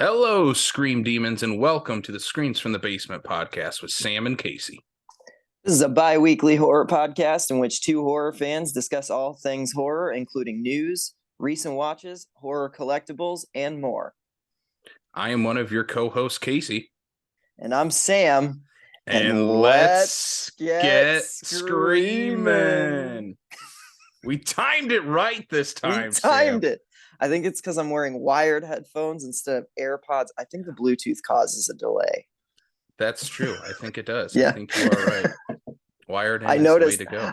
Hello, Scream Demons, and welcome to the Screams from the Basement podcast with Sam and Casey. This is a bi-weekly horror podcast in which two horror fans discuss all things horror, including news, recent watches, horror collectibles, and more. I am one of your co-hosts, Casey. And I'm Sam. And let's get screaming. We timed it right this time, Sam. It. I think it's because I'm wearing wired headphones instead of AirPods. I think the Bluetooth causes a delay. That's true. I think it does. Yeah. I think you are right. Wired in is the way to go.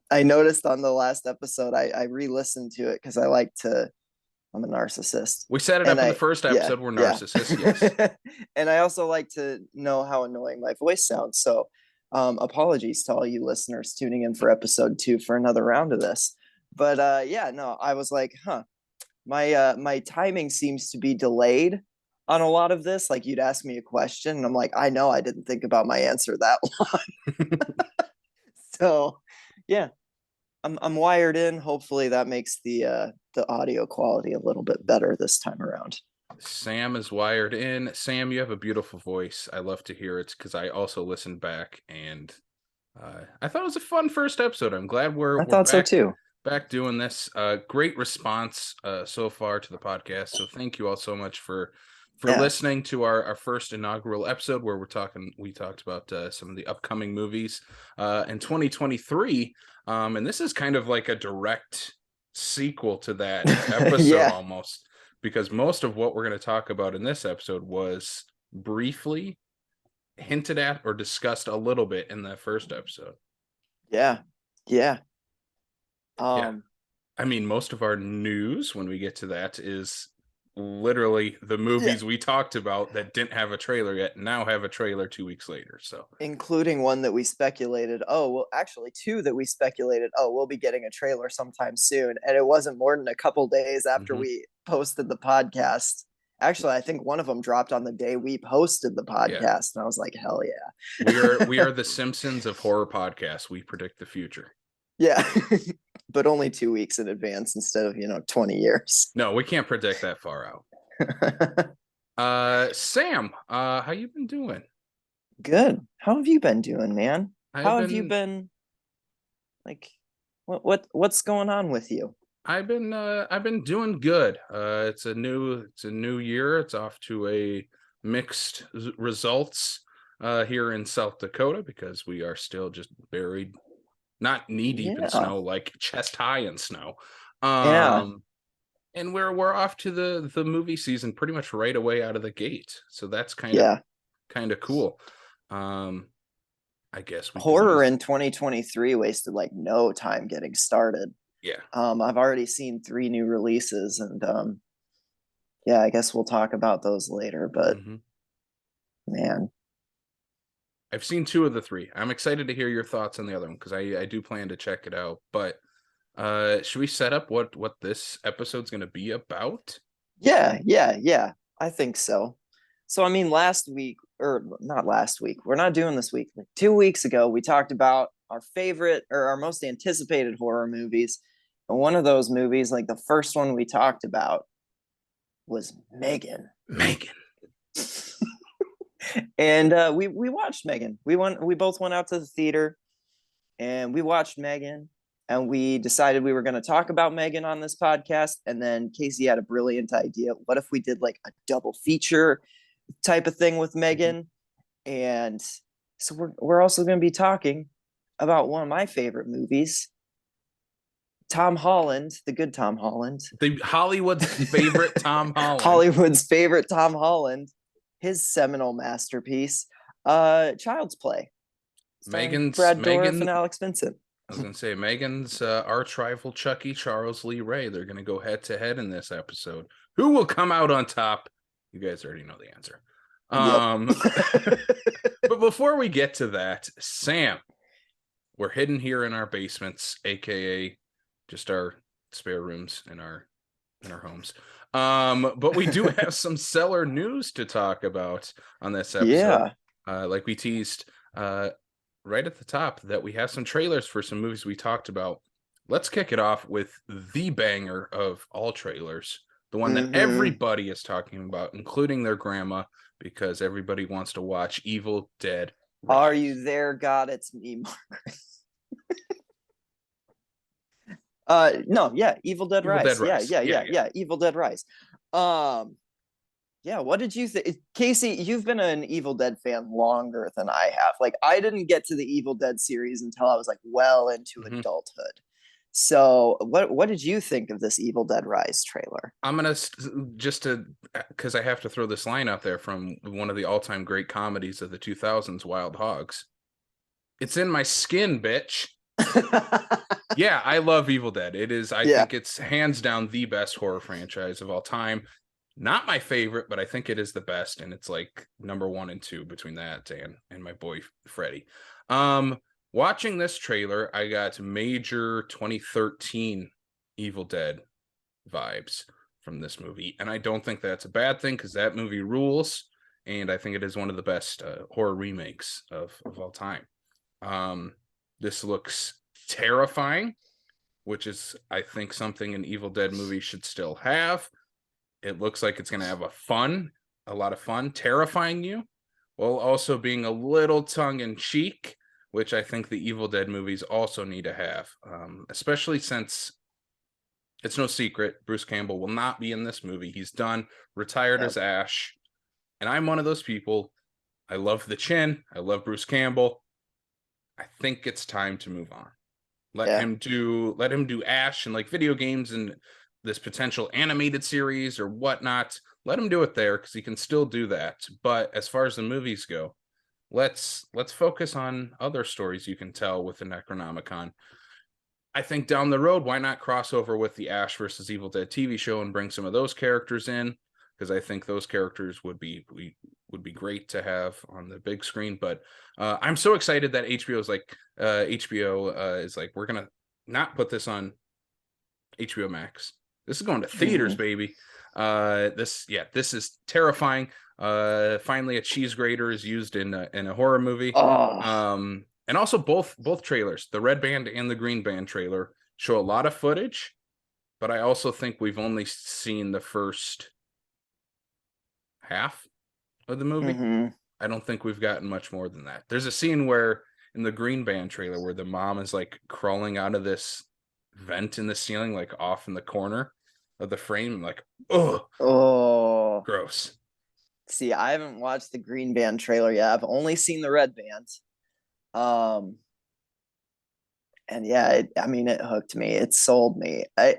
I noticed on the last episode, I re-listened to it because I'm a narcissist. We set it up in the first episode. We're narcissists, yes. And I also like to know how annoying my voice sounds. So apologies to all you listeners tuning in for episode 2 for another round of this. But I was like, my timing seems to be delayed on a lot of this. Like, you'd ask me a question and I'm like, I know I didn't think about my answer that long. So yeah, I'm wired in. Hopefully that makes the audio quality a little bit better this time around. Sam is wired in. Sam, you have a beautiful voice. I love to hear it because I also listened back and I thought it was a fun first episode. I'm glad we're thought so too. Back doing this. Great response so far to the podcast. So thank you all so much for listening to our first inaugural episode where we talked about some of the upcoming movies in 2023. And this is kind of like a direct sequel to that episode almost, because most of what we're going to talk about in this episode was briefly hinted at or discussed a little bit in that first episode. Yeah. I mean, most of our news when we get to that is literally the movies we talked about that didn't have a trailer yet now have a trailer 2 weeks later. So including one that we speculated, two that we speculated, we'll be getting a trailer sometime soon. And it wasn't more than a couple days after we posted the podcast. Actually, I think one of them dropped on the day we posted the podcast. And I was like, hell yeah. We are the Simpsons of horror podcasts. We predict the future. Yeah. But only 2 weeks in advance instead of 20 years. No, we can't predict that far out. Sam, how you been doing? Good. How have you been doing, man? How have you been? Like, what's going on with you? I've been doing good. It's a new year. It's off to a mixed results here in South Dakota because we are still just buried. Not knee deep in snow, like chest high in snow. And we're off to the movie season pretty much right away out of the gate. So that's kind of cool. I guess horror in 2023 wasted like no time getting started. Yeah. I've already seen 3 new releases, and I guess we'll talk about those later. But man. I've seen 2 of the 3. I'm excited to hear your thoughts on the other one because I do plan to check it out. But should we set up what this episode's going to be about? Yeah. I think so. So, I mean, last week, or not last week, we're not doing this week. Like 2 weeks ago, we talked about our favorite or our most anticipated horror movies. And one of those movies, like the first one we talked about, was M3gan. And we watched M3gan. We both went out to the theater and we watched M3gan, and we decided we were going to talk about M3gan on this podcast. And then Casey had a brilliant idea. What if we did like a double feature type of thing with M3gan? And so we're also going to be talking about one of my favorite movies, Tom Holland, the good Tom Holland. Hollywood's favorite Tom Holland. Hollywood's favorite Tom Holland. His seminal masterpiece, Child's Play. Brad Dourif and Alex Vincent. I was going to say, M3gan's arch rival Chucky, Charles Lee Ray. They're going to go head to head in this episode. Who will come out on top? You guys already know the answer. But before we get to that, Sam, we're hidden here in our basements, aka just our spare rooms in our homes. But we do have some seller news to talk about on this episode. Like we teased right at the top that we have some trailers for some movies we talked about. Let's kick it off with the banger of all trailers, the one that everybody is talking about, including their grandma, because everybody wants to watch Evil Dead Rise. Are you there, God? It's me, Margaret. No, yeah, Evil Dead Rise. Yeah, Evil Dead Rise. Yeah, what did you think? Casey, you've been an Evil Dead fan longer than I have. Like, I didn't get to the Evil Dead series until I was like well into adulthood. So what did you think of this Evil Dead Rise trailer? I'm gonna because I have to throw this line out there from one of the all-time great comedies of the 2000s, Wild Hogs. It's in my skin, bitch. Yeah, I love Evil Dead. It is, I think it's hands down the best horror franchise of all time. Not my favorite, but I think it is the best, and it's like number 1 and 2 between that and my boy Freddy. Watching this trailer, I got major 2013 Evil Dead vibes from this movie, and I don't think that's a bad thing because that movie rules, and I think it is one of the best horror remakes of all time. This looks terrifying, which is, I think, something an Evil Dead movie should still have. It looks like it's going to have a lot of fun, terrifying you, while also being a little tongue-in-cheek, which I think the Evil Dead movies also need to have, especially since it's no secret Bruce Campbell will not be in this movie. He's done, retired as Ash, and I'm one of those people. I love the chin. I love Bruce Campbell. I think it's time to move on. Let him do Ash and like video games and this potential animated series or whatnot. Let him do it there because he can still do that. But as far as the movies go, let's focus on other stories you can tell with the Necronomicon. I think down the road, why not cross over with the Ash versus Evil Dead TV show and bring some of those characters in? Because I think those characters would be great to have on the big screen. But I'm so excited that HBO is like, we're gonna not put this on HBO Max. This is going to theaters, baby. This is terrifying. Finally, a cheese grater is used in a horror movie. And also both trailers, the Red Band and the Green Band trailer, show a lot of footage, but I also think we've only seen the first half of the movie. I don't think we've gotten much more than that. There's a scene where in the Green Band trailer where the mom is like crawling out of this vent in the ceiling, like off in the corner of the frame. I'm like, oh, gross. See, I haven't watched the Green Band trailer yet. I've only seen the Red Band. And yeah, it hooked me. It sold me. I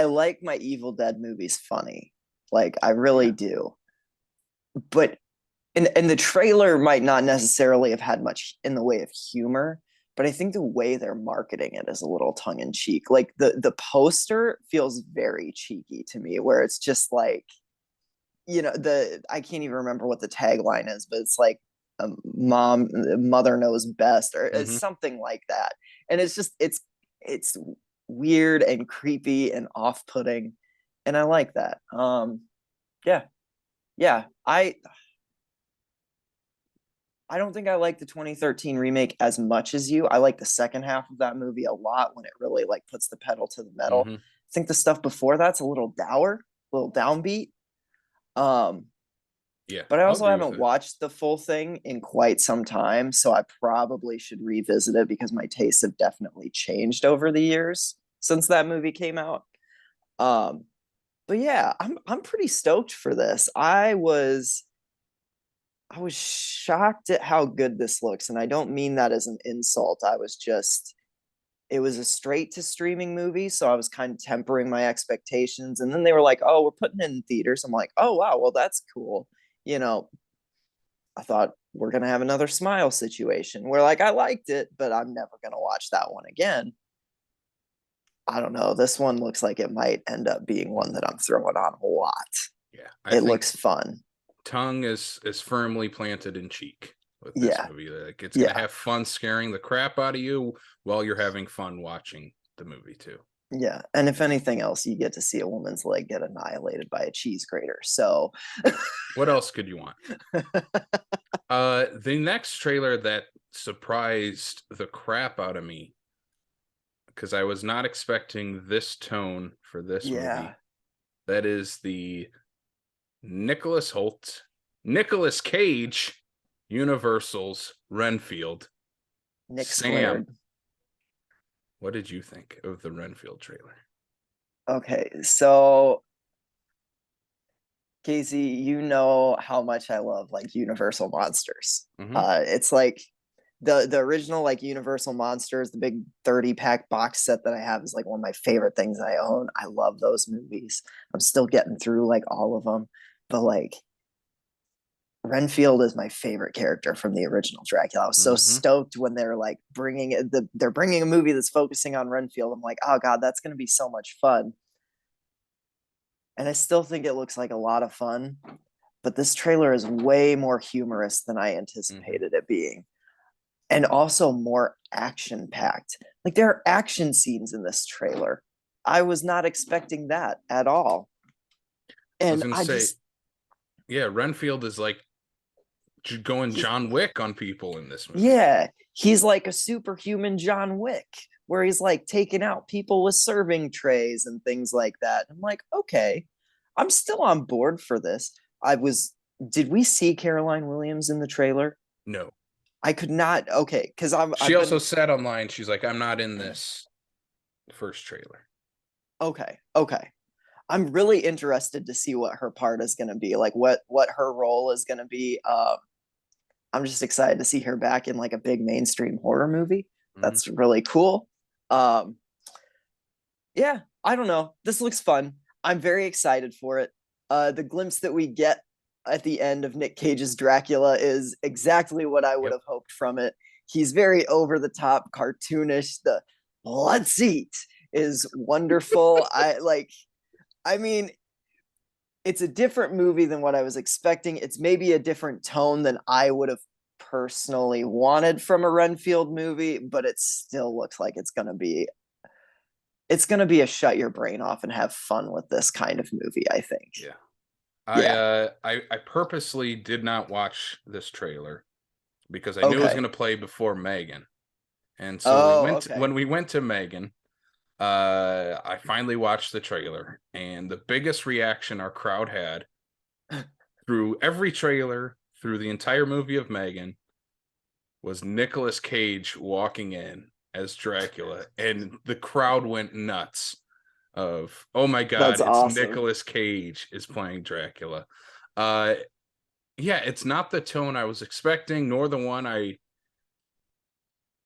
like my Evil Dead movies funny. Like, I really do. But and the trailer might not necessarily have had much in the way of humor, but I think the way they're marketing it is a little tongue-in-cheek. Like the poster feels very cheeky to me, where it's just like, I can't even remember what the tagline is, but it's like, mother knows best, or something like that. And it's just it's weird and creepy and off-putting, and I like that. I don't think I like the 2013 remake as much as you. I like the second half of that movie a lot, when it really like puts the pedal to the metal. I think the stuff before that's a little dour, a little downbeat. But I also haven't watched the full thing in quite some time, so I probably should revisit it because my tastes have definitely changed over the years since that movie came out. But yeah, I'm pretty stoked for this. I was shocked at how good this looks, and I don't mean that as an insult. It was a straight to streaming movie, so I was kind of tempering my expectations. And then they were like, "Oh, we're putting it in theaters." I'm like, "Oh wow, well that's cool." I thought we're gonna have another Smile situation where like I liked it, but I'm never gonna watch that one again. I don't know. This one looks like it might end up being one that I'm throwing on a lot. Yeah, it looks fun. Tongue is firmly planted in cheek with this movie. Like, it's gonna have fun scaring the crap out of you while you're having fun watching the movie too. Yeah, and if anything else, you get to see a woman's leg get annihilated by a cheese grater. So, what else could you want? The next trailer that surprised the crap out of me, because I was not expecting this tone for this movie. Yeah. That is the Nicholas Cage, Universal's Renfield. Nick Sam, squared. what did you think of the Renfield trailer? Okay, so Casey, you know how much I love like Universal monsters. Mm-hmm. It's like the original like Universal monsters, the big 30-pack box set that I have is like one of my favorite things I own. I love those movies. I'm still getting through like all of them, but like Renfield is my favorite character from the original Dracula. I was so Mm-hmm. stoked when they're like they're bringing a movie that's focusing on Renfield. I'm like, oh god, that's going to be so much fun. And I still think it looks like a lot of fun, but this trailer is way more humorous than I Mm-hmm. anticipated it being, and also more action packed. Like there are action scenes in this trailer. I was not expecting that at all. I was And gonna I say, just, yeah, Renfield is like going John Wick on people in this movie. yeah, he's like a superhuman John Wick, where he's like taking out people with serving trays and things like that. I'm like, okay, I'm still on board for this. I was, did we see Caroline Williams in the trailer? No. I could not, okay, because She I've also been, said online, she's like, I'm not in this first trailer. okay. I'm really interested to see what her part is going to be, like what her role is going to be. I'm just excited to see her back in like a big mainstream horror movie. Mm-hmm. That's really cool. Um, yeah, I don't know. This looks fun. I'm very excited for it. The glimpse that we get at the end of Nick Cage's Dracula is exactly what I would Yep. have hoped from it. He's very over the top, cartoonish. The let's eat is wonderful. I mean, it's a different movie than what I was expecting. It's maybe a different tone than I would have personally wanted from a Renfield movie, but it still looks like it's going to be a shut your brain off and have fun with this kind of movie, I think. Yeah. Yeah. I purposely did not watch this trailer because I knew it was Okay. gonna play before M3gan. And so Oh, okay. when we went to M3gan, I finally watched the trailer, and the biggest reaction our crowd had through every trailer, through the entire movie of M3gan, was Nicolas Cage walking in as Dracula, and the crowd went nuts of, oh my god, That's it's awesome. Nicolas Cage is playing Dracula. Uh yeah, it's not the tone I was expecting, nor the one I,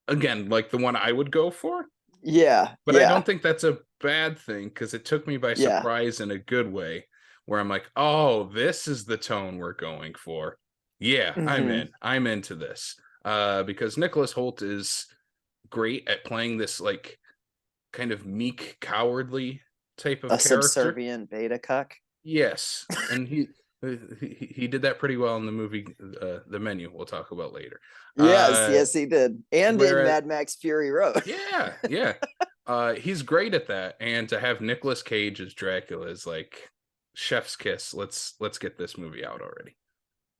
again, like the one I would go for. Yeah. But I Yeah. don't think that's a bad thing because it took me by Yeah. surprise in a good way, where I'm like, oh, this is the tone we're going for. Yeah, I'm Mm-hmm. in. I'm into this. Because Nicholas Hoult is great at playing this like kind of meek, cowardly type of A character. subservient beta cuck. Yes, and he did that pretty well in the movie The Menu. We'll talk about later. Yes, Uh, yes, he did. And in whereas, Mad Max Fury Road. yeah, yeah, he's great at that, and to have Nicolas Cage as Dracula is like chef's kiss. Let's get this movie out already.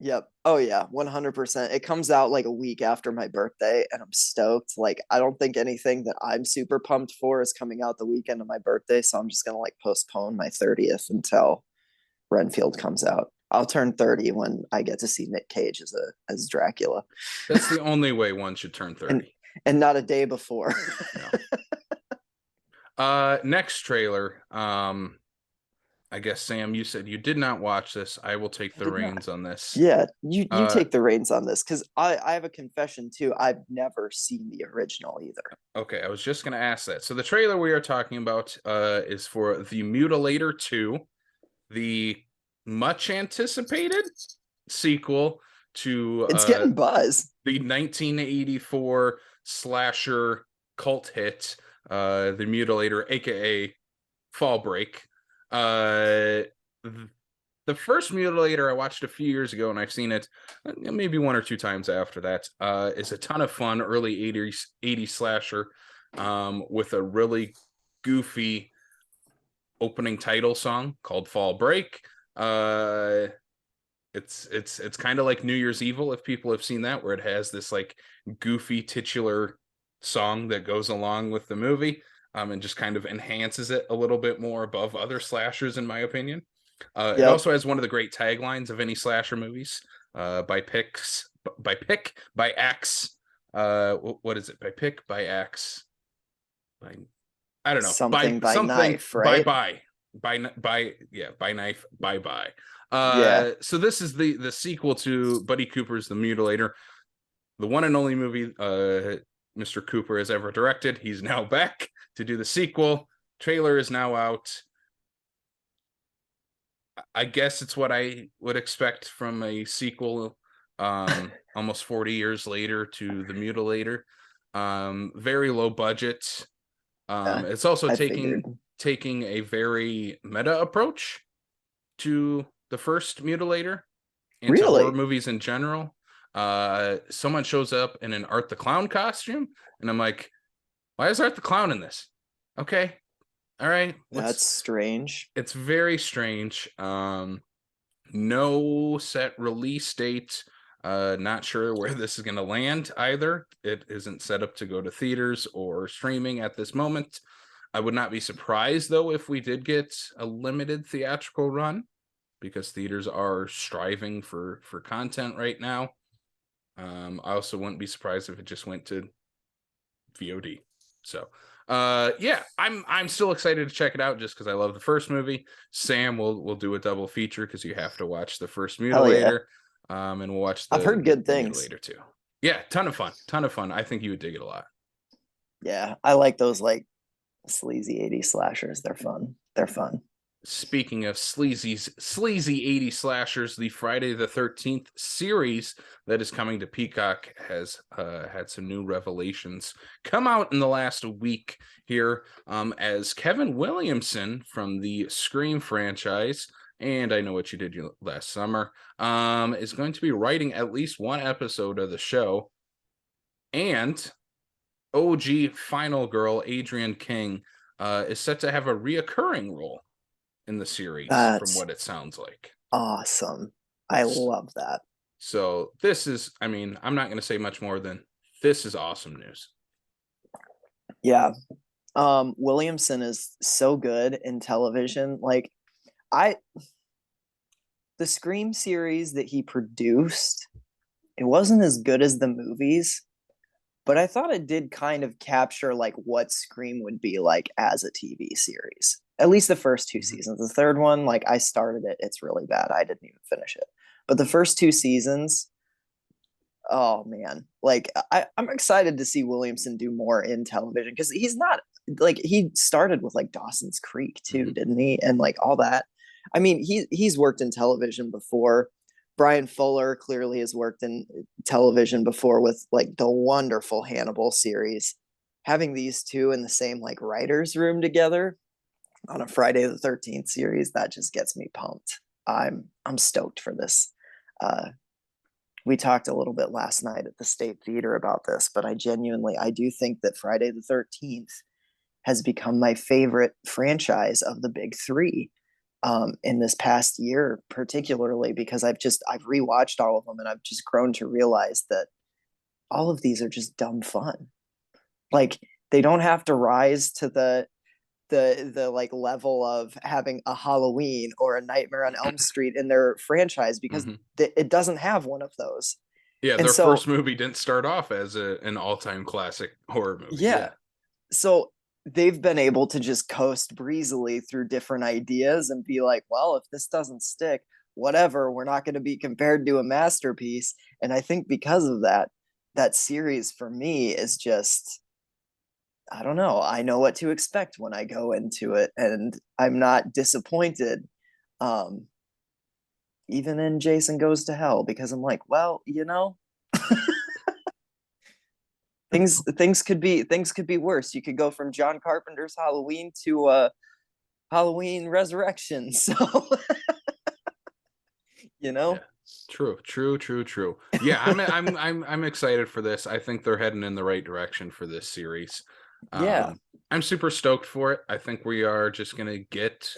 Yep. Oh yeah, 100%. It comes out like a week after my birthday and I'm stoked. Like I don't think anything that I'm super pumped for is coming out the weekend of my birthday, so I'm just going to like postpone my 30th until Renfield comes out. I'll turn 30 when I get to see Nick Cage as Dracula. That's the only way one should turn and 30. and not a day before. No. Next trailer. I guess Sam, you said you did not watch this. I will take I the did not. reins on this. Yeah, you Uh, take the reins on this because I have a confession too. I've never seen the original either. okay, I was just gonna ask that. So the trailer we are talking about is for The Mutilator 2, the much anticipated sequel to It's getting buzz. the 1984 slasher cult hit, The Mutilator, aka Fall Break. Uh, the first Mutilator I watched a few years ago, and I've seen it maybe one or two times after that. Is a ton of fun, early 80s slasher, with a really goofy opening title song called Fall Break. Uh, it's kind of like New Year's Evil, if people have seen that, where it has this like goofy titular song that goes along with the movie. and just kind of enhances it a little bit more above other slashers, in my opinion. It Yep. also has one of the great taglines of any slasher movies, by picks, by pick, by axe. What is it? By pick, by axe, by, I don't know, by Something by something, knife, by right? yeah, by knife, bye. Yeah. So this is the sequel to Buddy Cooper's The Mutilator, the one and only movie Mr. Cooper has ever directed. He's now back to do the sequel. Trailer is now out. I guess it's what I would expect from a sequel, almost 40 years later, to The Mutilator. Very low budget. Yeah, It's also I figured. taking a very meta approach to the first Mutilator and to horror Really? movies in general. Someone shows up in an Art the Clown costume, and I'm like, why is Art the Clown in this? Okay, all right, That's strange. it's very strange. No set release date. Not sure where this is going to land either. It isn't set up to go to theaters or streaming at this moment. I would not be surprised, though, if we did get a limited theatrical run, because theaters are striving for content right now. I also wouldn't be surprised if it just went to VOD. So yeah, I'm still excited to check it out just because I love the first movie. Sam will do a double feature because you have to watch the first Hell yeah. Mutilator, and we'll watch I've heard good the things. Mutilator too. Yeah, ton of fun. I think you would dig it a lot. Yeah, I like those like sleazy 80s slashers. They're fun. They're fun. Speaking of sleazy 80s slashers, the Friday the 13th series that is coming to Peacock has had some new revelations come out in the last week here, as Kevin Williamson from the Scream franchise, and I Know What You Did Last Summer, is going to be writing at least one episode of the show, and OG Final Girl Adrienne King is set to have a reoccurring role in the series, from That's what it sounds like. awesome. I love that. So this is, I mean, I'm not going to say much more than this is awesome news. Yeah. Williamson is so good in television. Like I the Scream series that he produced, it wasn't as good as the movies, but I thought it did kind of capture like what Scream would be like as a TV series. At least the first two seasons. The third one, like I started it, it's really bad. I didn't even finish it. But the first two seasons, oh man, like I'm excited to see Williamson do more in television because he's not like he started with like Dawson's Creek too, didn't he? And like all that. I mean, he's worked in television before. Brian Fuller clearly has worked in television before with like the wonderful Hannibal series. Having these two in the same like writers room together on a Friday the 13th series, that just gets me pumped. I'm stoked for this. We talked a little bit last night at the State Theater about this, but I do think that Friday the 13th has become my favorite franchise of the big three, in this past year, particularly because I've rewatched all of them and I've just grown to realize that all of these are just dumb fun. Like they don't have to rise to the like level of having a Halloween or a Nightmare on Elm Street in their franchise because it doesn't have one of those. Yeah, And their so first movie didn't start off as an all-time classic horror movie. yeah, so they've been able to just coast breezily through different ideas and be like, well, if this doesn't stick, whatever, we're not going to be compared to a masterpiece. And I think because of that, that series for me is just, I don't know. I know what to expect when I go into it, and I'm not disappointed. Um, Even in Jason Goes to Hell, because I'm like, well, things could be worse. You could go from John Carpenter's Halloween to Halloween Resurrection. So you know, Yeah. True. Yeah, I'm excited for this. I think they're heading in the right direction for this series. yeah, I'm super stoked for it. I think we are just gonna get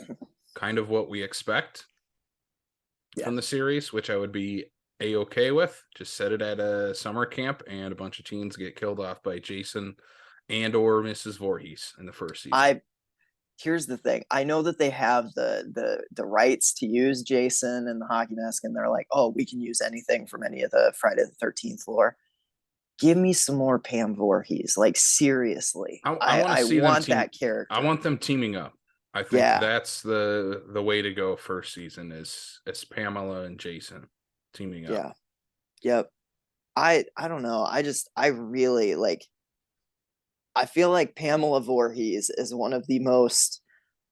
kind of what we expect from the series, which I would be a-okay with. Just set it at a summer camp and a bunch of teens get killed off by Jason and or Mrs. Voorhees in the first season. Here's the thing. I know that they have the rights to use Jason and the hockey mask, and they're like, oh, we can use anything from any of the Friday the 13th lore. Give me some more Pam Voorhees. Like, seriously. I want to see want them that character. I want them teaming up. I think that's the way to go first season is Pamela and Jason teaming up. Yeah. Yep. I don't know. I really like, I feel like Pamela Voorhees is one of the most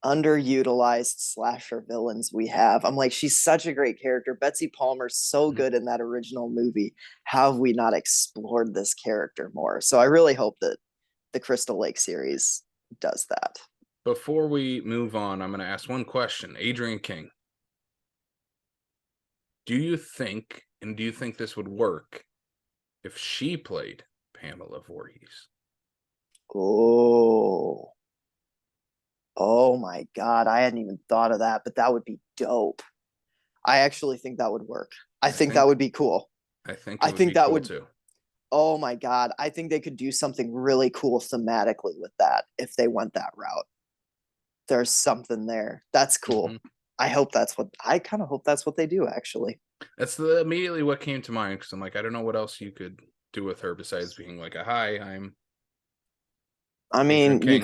underutilized slasher villains we have. I'm like, she's such a great character. Betsy Palmer's so good in that original movie. How have we not explored this character more? So I really hope that the Crystal Lake series does that. Before we move on, I'm going to ask one question. Adrienne King, do you think this would work if she played Pamela Voorhees? Oh my God. I hadn't even thought of that, but that would be dope. I actually think that would work. I think that would be cool. I think that would too. Oh my God. I think they could do something really cool thematically with that if they went that route. There's something there. That's cool. Mm-hmm. I kind of hope that's what they do, actually. That's immediately what came to mind, because I'm like, I don't know what else you could do with her besides being like I mean, you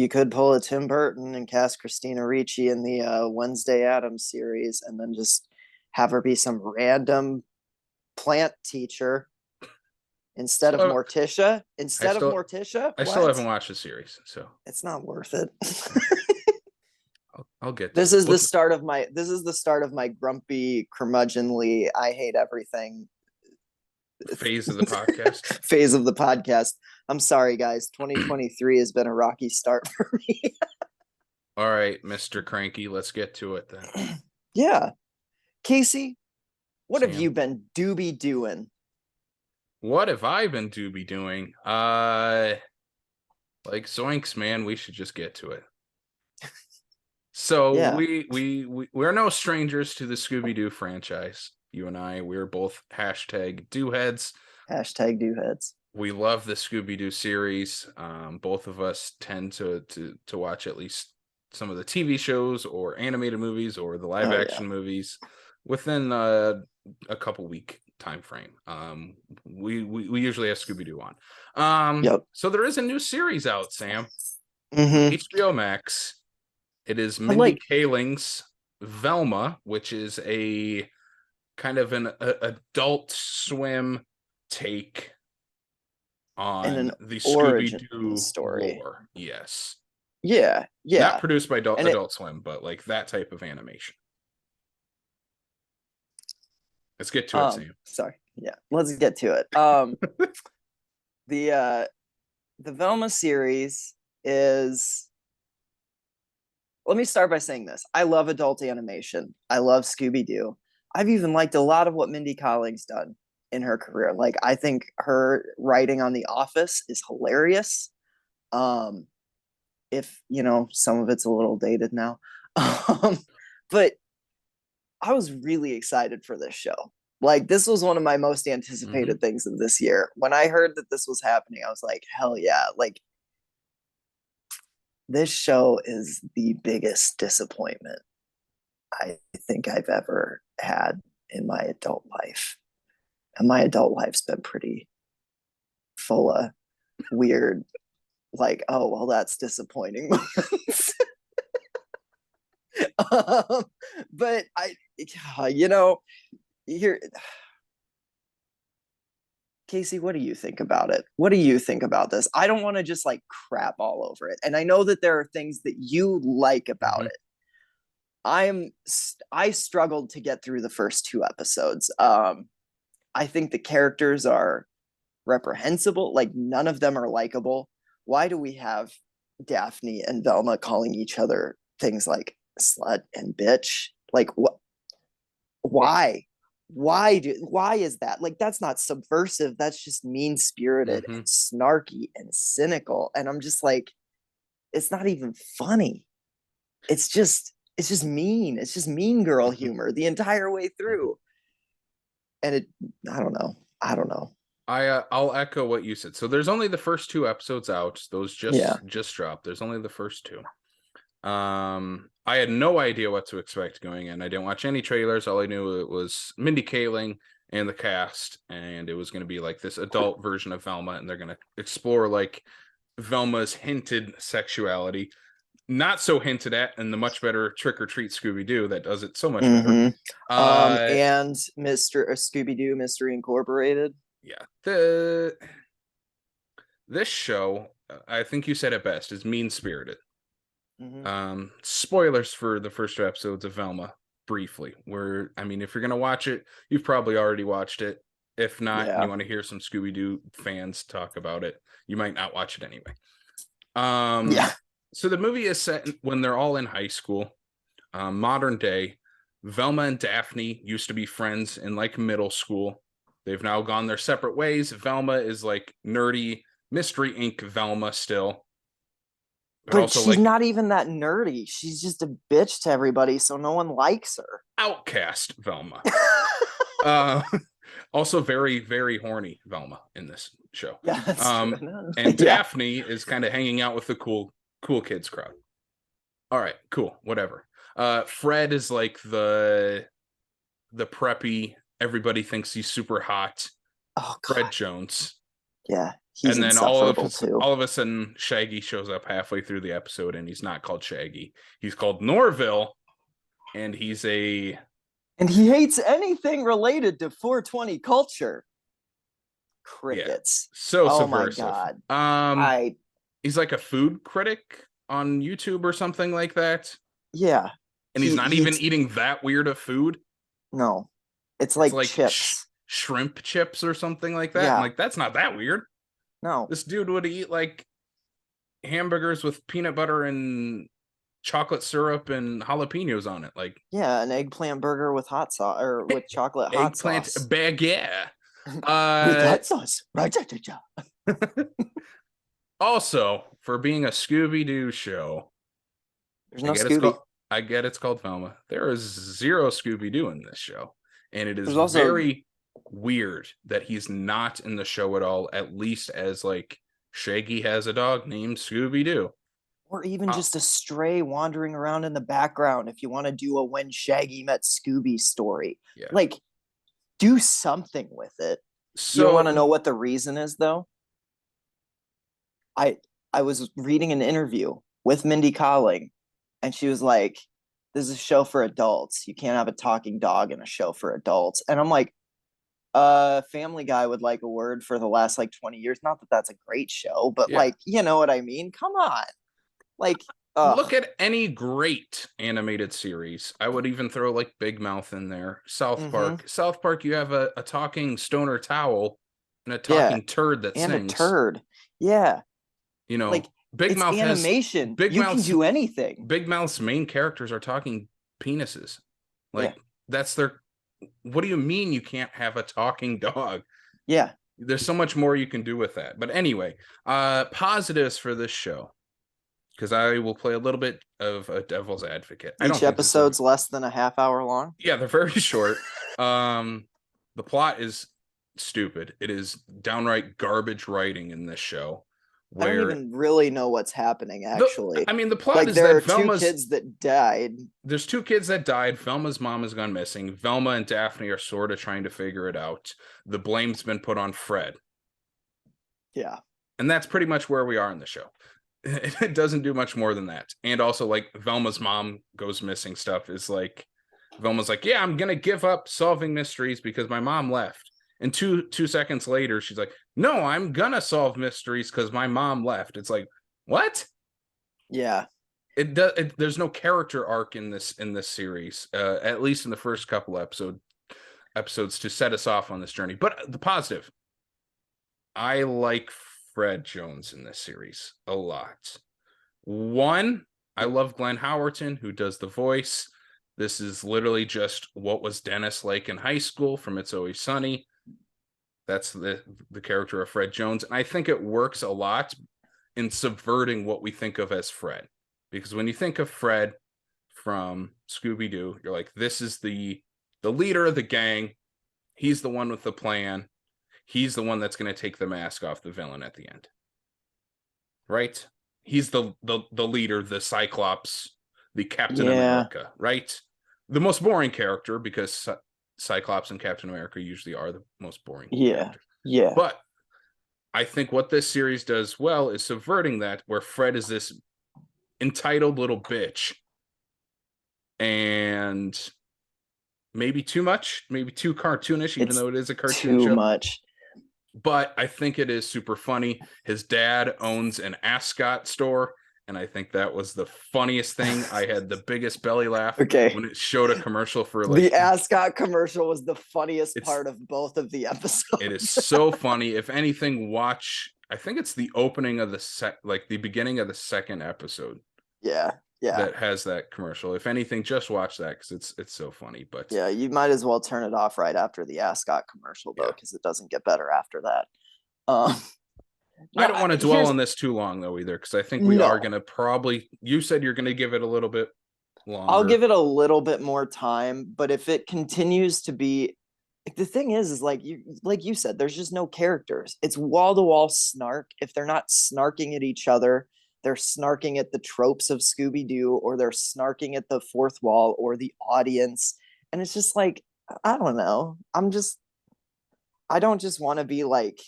could pull a Tim Burton and cast Christina Ricci in the Wednesday Addams series, and then just have her be some random plant teacher instead of Morticia. I still haven't watched the series, so it's not worth it. I'll get. This is the start of my grumpy, curmudgeonly, I hate everything phase of the podcast. I'm sorry, guys. 2023 has been a rocky start for me. All right, Mr. Cranky, let's get to it then. Yeah. Casey, what have you been doobie doing? What have I been doobie doing? Like zoinks, man, we should just get to it. So yeah. We're no strangers to the Scooby-Doo franchise. You and I, we're both #dooheads. #dooheads. We love the Scooby-Doo series. Both of us tend to watch at least some of the TV shows or animated movies or the live action movies within a couple week time frame. We usually have Scooby-Doo on. So there is a new series out, Sam. Mm-hmm. HBO Max. It is Mindy Kaling's Velma, which is a kind of an Adult Swim take on the Scooby-Doo story. lore. Yes. Yeah. Not produced by Adult Swim, but like that type of animation. Let's get to it, Sam. Sorry. Yeah, let's get to it. The Velma series is. Let me start by saying this. I love adult animation. I love Scooby-Doo. I've even liked a lot of what Mindy Kaling's done in her career. Like, I think her writing on The Office is hilarious. If, some of it's a little dated now. But I was really excited for this show. Like, this was one of my most anticipated things of this year. When I heard that this was happening, I was like, hell yeah. Like, this show is the biggest disappointment I think I've ever had in my adult life. And my adult life's been pretty full of weird, like, oh, well, that's disappointing moments. But here, Casey, what do you think about it? What do you think about this? I don't want to just like crap all over it. And I know that there are things that you like about it. I struggled to get through the first 2 episodes. I think the characters are reprehensible. Like, none of them are likable. Why do we have Daphne and Velma calling each other things like slut and bitch? Like, what? Why? Why is that? Like, that's not subversive. That's just mean-spirited and snarky and cynical. And I'm just like, it's not even funny. It's just mean. It's just mean girl humor the entire way through. And I don't know. I'll echo what you said. So there's only the first 2 episodes out. Those just dropped. There's only the first 2. I had no idea what to expect going in. I didn't watch any trailers. All I knew it was Mindy Kaling and the cast, and it was going to be like this adult version of Velma, and they're going to explore like Velma's hinted sexuality, not so hinted at in the much better Trick or Treat Scooby-Doo that does it so much better. And Mr. Scooby-Doo Mystery Incorporated. Yeah, this show, I think you said it best, is mean-spirited. Spoilers for the first 2 episodes of Velma, briefly. I mean, if you're gonna watch it, you've probably already watched it. If not, and you want to hear some Scooby-Doo fans talk about it, you might not watch it anyway. So the movie is set when they're all in high school, modern day. Velma and Daphne used to be friends in like middle school. They've now gone their separate ways. Velma is like nerdy Mystery Inc. Velma still. But she's like, not even that nerdy. She's just a bitch to everybody, so no one likes her. Outcast Velma. Also very, very horny Velma in this show. Yeah, that's true. And Daphne is kind of hanging out with the cool kids crowd. All right, cool, whatever. Fred is like the preppy, everybody thinks he's super hot. Oh, God. Fred Jones. Yeah. He's and then all of a sudden Shaggy shows up halfway through the episode, and he's not called Shaggy. He's called Norville, and he hates anything related to 420 culture. Crickets. Yeah. So subversive. Oh my God. He's like a food critic on YouTube or something like that. Yeah. And he's not even eating that weird of food. No. It's like chips. Shrimp chips or something like that. Yeah. I'm like, that's not that weird. No. This dude would eat like hamburgers with peanut butter and chocolate syrup and jalapenos on it. Like, yeah, an eggplant burger with hot sauce or with chocolate hot eggplant sauce. Baguette. With hot sauce. Also, for being a Scooby-Doo show, there's no Scooby. I get it's called Velma. There is 0 Scooby-Doo in this show. And it is also very weird that he's not in the show at all, at least as like Shaggy has a dog named Scooby-Doo. Or even just a stray wandering around in the background if you want to do a When Shaggy Met Scooby story. Yeah. Like, do something with it. So, you want to know what the reason is, though? I was reading an interview with Mindy Kaling, and she was like, this is a show for adults. You can't have a talking dog in a show for adults. And I'm like, Family Guy would like a word for the last like 20 years. Not that that's a great show, but like, you know what I mean? Come on. Like, look at any great animated series. I would even throw like Big Mouth in there. South Park, you have a talking stoner towel and a talking turd that sings. And a turd. Yeah. You know, like, Big Mouth animation. You can do anything. Big Mouth's main characters are talking penises. Like, that's their... What do you mean you can't have a talking dog? Yeah. There's so much more you can do with that. But anyway, positives for this show, because I will play a little bit of a devil's advocate. Each episode's less than a half hour long? Yeah, they're very short. The plot is stupid. It is downright garbage writing in this show. I don't even really know what's happening, actually. The plot like, is there that are 2 kids that died. There's 2 kids that died. Velma's mom has gone missing. Velma and Daphne are sort of trying to figure it out. The blame's been put on Fred. Yeah. And that's pretty much where we are in the show. It doesn't do much more than that. And also, like, Velma's mom goes missing stuff is like, Velma's like, yeah, I'm going to give up solving mysteries because my mom left. And two seconds later, she's like, no, I'm gonna solve mysteries because my mom left. It's like, what? Yeah. There's no character arc in this series, at least in the first couple episodes to set us off on this journey. But the positive, I like Fred Jones in this series a lot. One, I love Glenn Howerton, who does the voice. This is literally just what was Dennis like in high school from It's Always Sunny. That's the character of Fred Jones. And I think it works a lot in subverting what we think of as Fred. Because when you think of Fred from Scooby-Doo, you're like, this is the leader of the gang. He's the one with the plan. he's the one that's going to take the mask off the villain at the end. Right? He's the leader, the Cyclops, the Captain America, right? The most boring character, because Cyclops and Captain America usually are the most boring characters. Yeah. But I think what this series does well is subverting that, where Fred is this entitled little bitch. And maybe too much, maybe too cartoonish, even though it is a cartoon show. Too much. But I think it is super funny. His dad owns an ascot store, and I think that was the funniest thing. I had the biggest belly laugh when it showed a commercial for like the ascot commercial was the funniest part of both of the episodes. It is so funny. If anything, watch. I think it's the opening of the beginning of the second episode. Yeah. That has that commercial. If anything, just watch that because it's so funny. But yeah, you might as well turn it off right after the ascot commercial though, because it doesn't get better after that. I don't want to dwell on this too long though either, because I think we are going to probably. You said you're going to give it a little bit longer. I'll give it a little bit more time, but if it continues to be, like, the thing is like you said, there's just no characters. It's wall to wall snark. If they're not snarking at each other, they're snarking at the tropes of Scooby-Doo, or they're snarking at the fourth wall or the audience. And it's just like, I don't know. I don't just want to be like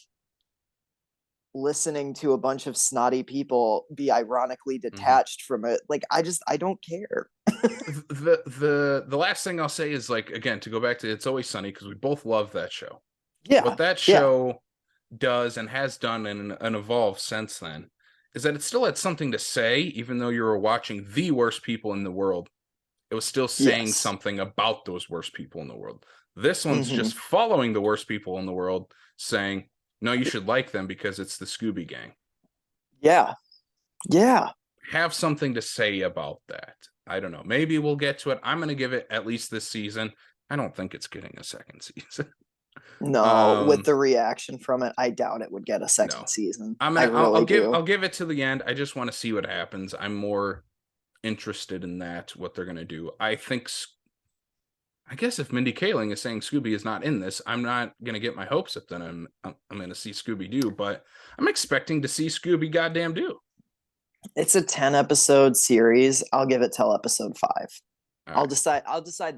listening to a bunch of snotty people be ironically detached from it. Like, I don't care. The last thing I'll say is, like, again, to go back to It's Always Sunny, because we both love that show. Yeah. What that show does and has done and evolved since then is that it still had something to say, even though you were watching the worst people in the world. It was still saying something about those worst people in the world. This one's just following the worst people in the world, saying, no, you should like them because it's the Scooby Gang. Yeah. Have something to say about that. I don't know. Maybe we'll get to it. I'm going to give it at least this season. I don't think it's getting a second season. No, with the reaction from it, I doubt it would get a second season. I'll give it to the end. I just want to see what happens. I'm more interested in that, what they're going to do. I guess if Mindy Kaling is saying Scooby is not in this, I'm not going to get my hopes up that I'm going to see Scooby-Doo, but I'm expecting to see Scooby goddamn Doo. It's a 10 episode series. I'll give it till episode 5. I'll decide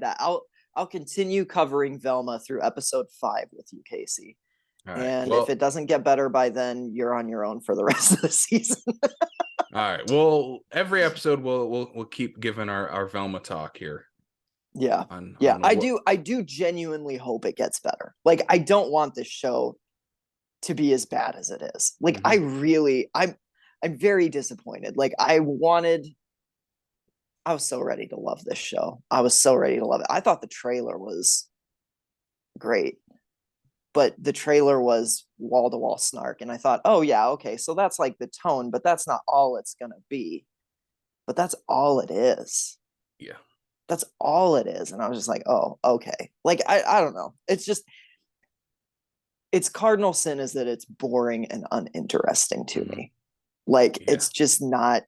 that. I'll continue covering Velma through episode 5 with you, Casey. And if it doesn't get better by then, you're on your own for the rest of the season. All right. Well, every episode we'll keep giving our Velma talk here. Yeah. I do genuinely hope it gets better. Like, I don't want this show to be as bad as it is. Like, I'm very disappointed. Like, I was so ready to love this show. I was so ready to love it. I thought the trailer was great, but the trailer was wall to wall snark. And I thought, oh yeah, okay. So that's like the tone, but that's not all it's going to be. But that's all it is. Yeah. That's all it is. And I was just like, oh, okay. Like, I don't know. It's just, its cardinal sin is that it's boring and uninteresting to me. Like, it's just not,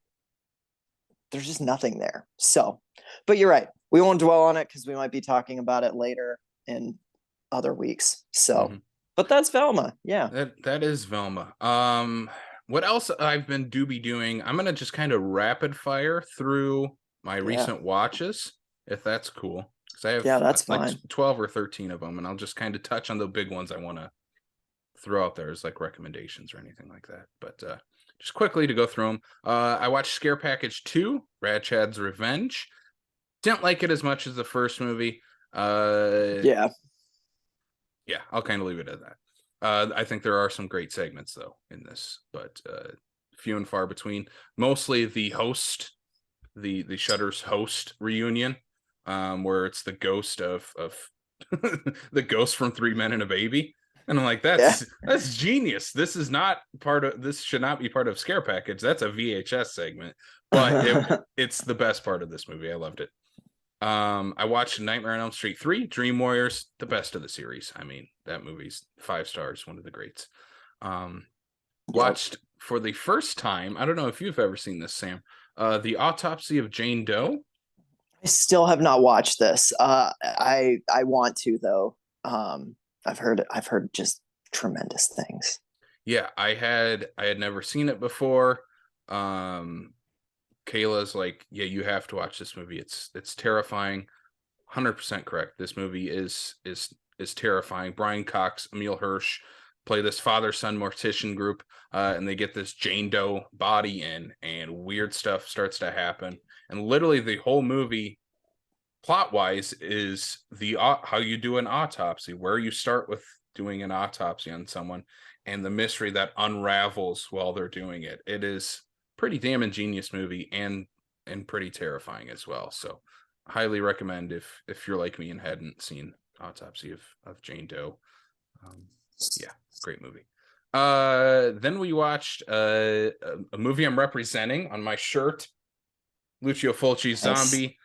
there's just nothing there. So, but you're right. We won't dwell on it because we might be talking about it later in other weeks. So, but that's Velma. Yeah. That is Velma. What else I've been doing? I'm going to just kind of rapid fire through my recent watches, if that's cool. Because I have that's like fine. 12 or 13 of them, and I'll just kind of touch on the big ones I want to throw out there as like recommendations or anything like that. But just quickly to go through them. I watched Scare Package 2, Rad Chad's Revenge. Didn't like it as much as the first movie. Yeah, I'll kind of leave it at that. I think there are some great segments though in this, but few and far between. Mostly the host, the Shudder's host reunion, where it's the ghost of the ghost from 3 Men and a Baby. And I'm like, that's genius. This should not be part of Scare Package. That's a VHS segment, but it's the best part of this movie. I loved it. I watched Nightmare on Elm Street 3, Dream Warriors, the best of the series. I mean, that movie's 5 stars, one of the greats. Watched for the first time, I don't know if you've ever seen this, Sam, The Autopsy of Jane Doe. I still have not watched this. I want to though. I've heard just tremendous things. Yeah, I had never seen it before. Kayla's like, yeah, you have to watch this movie. It's terrifying. 100% correct. This movie is terrifying. Brian Cox, Emil Hirsch play this father-son mortician group, and they get this Jane Doe body in, and weird stuff starts to happen. And literally the whole movie, plot-wise, is the how you do an autopsy, where you start with doing an autopsy on someone, and the mystery that unravels while they're doing it. It is pretty damn ingenious movie and pretty terrifying as well. So highly recommend if you're like me and hadn't seen Autopsy of Jane Doe. Yeah, great movie. Then we watched a movie I'm representing on my shirt, Lucio Fulci's Nice. Zombie.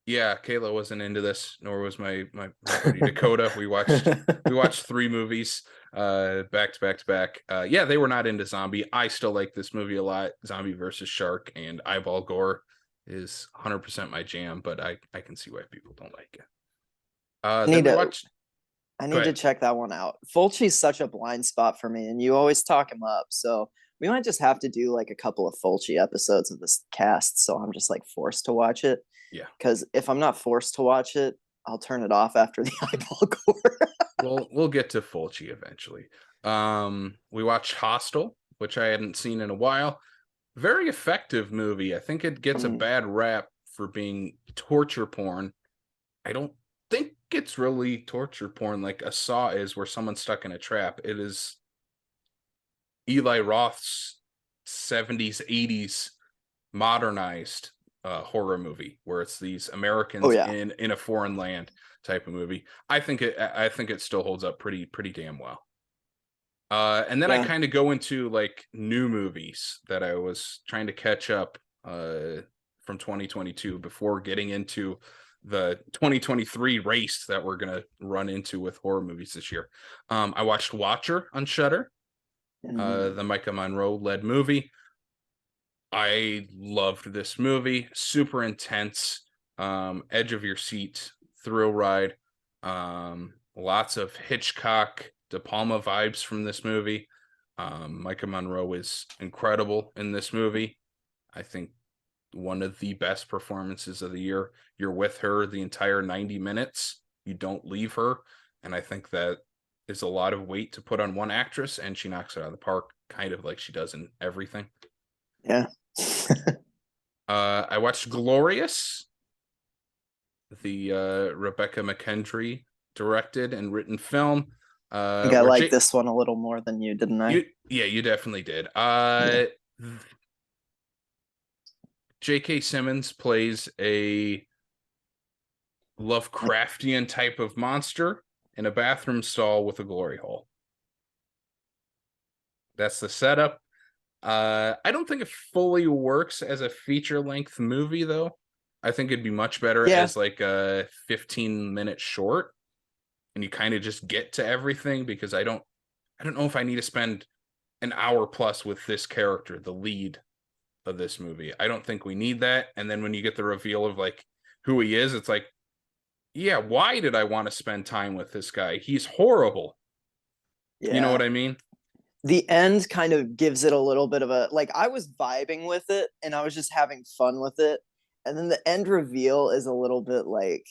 Yeah, Kayla wasn't into this, nor was my buddy Dakota. We watched 3 movies back to back to back. Yeah, they were not into Zombie. I still like this movie a lot. Zombie versus Shark and eyeball gore is 100% my jam, but I can see why people don't like it. Then we watched. I need to check that one out. Fulci's such a blind spot for me, and you always talk him up. So we might just have to do like a couple of Fulci episodes of this cast. So I'm just like forced to watch it. Yeah. Because if I'm not forced to watch it, I'll turn it off after the eyeball gore. We'll get to Fulci eventually. We watched Hostel, which I hadn't seen in a while. Very effective movie. I think it gets a bad rap for being torture porn. I don't think it's really torture porn like a Saw is, where someone's stuck in a trap. It is Eli Roth's 70s, 80s modernized horror movie, where it's these Americans in a foreign land type of movie. I think it still holds up pretty damn well. And then I kind of go into like new movies that I was trying to catch up from 2022 before getting into the 2023 race that we're gonna run into with horror movies this year. I watched Watcher on Shudder, the Micah Monroe led movie. I loved this movie. Super intense, edge of your seat thrill ride. Lots of Hitchcock, De Palma vibes from this movie. Micah Monroe is incredible in this movie. I think one of the best performances of the year. You're with her the entire 90 minutes. You don't leave her. And I think that is a lot of weight to put on one actress, and she knocks it out of the park, kind of like she does in everything. Yeah. I watched Glorious, the Rebecca McKendry directed and written film. I think I like this one a little more than you, didn't I? You definitely did. J.K. Simmons plays a Lovecraftian type of monster in a bathroom stall with a glory hole. That's the setup. I don't think it fully works as a feature-length movie, though. I think it'd be much better as like a 15-minute short, and you kind of just get to everything, because I don't know if I need to spend an hour plus with this character, the lead of this movie. I don't think we need that. And then when you get the reveal of like who he is, it's like, yeah, why did I want to spend time with this guy? He's horrible. Yeah. You know what I mean? The end kind of gives it a little bit of a, like, I was vibing with it and I was just having fun with it. And then the end reveal is a little bit like,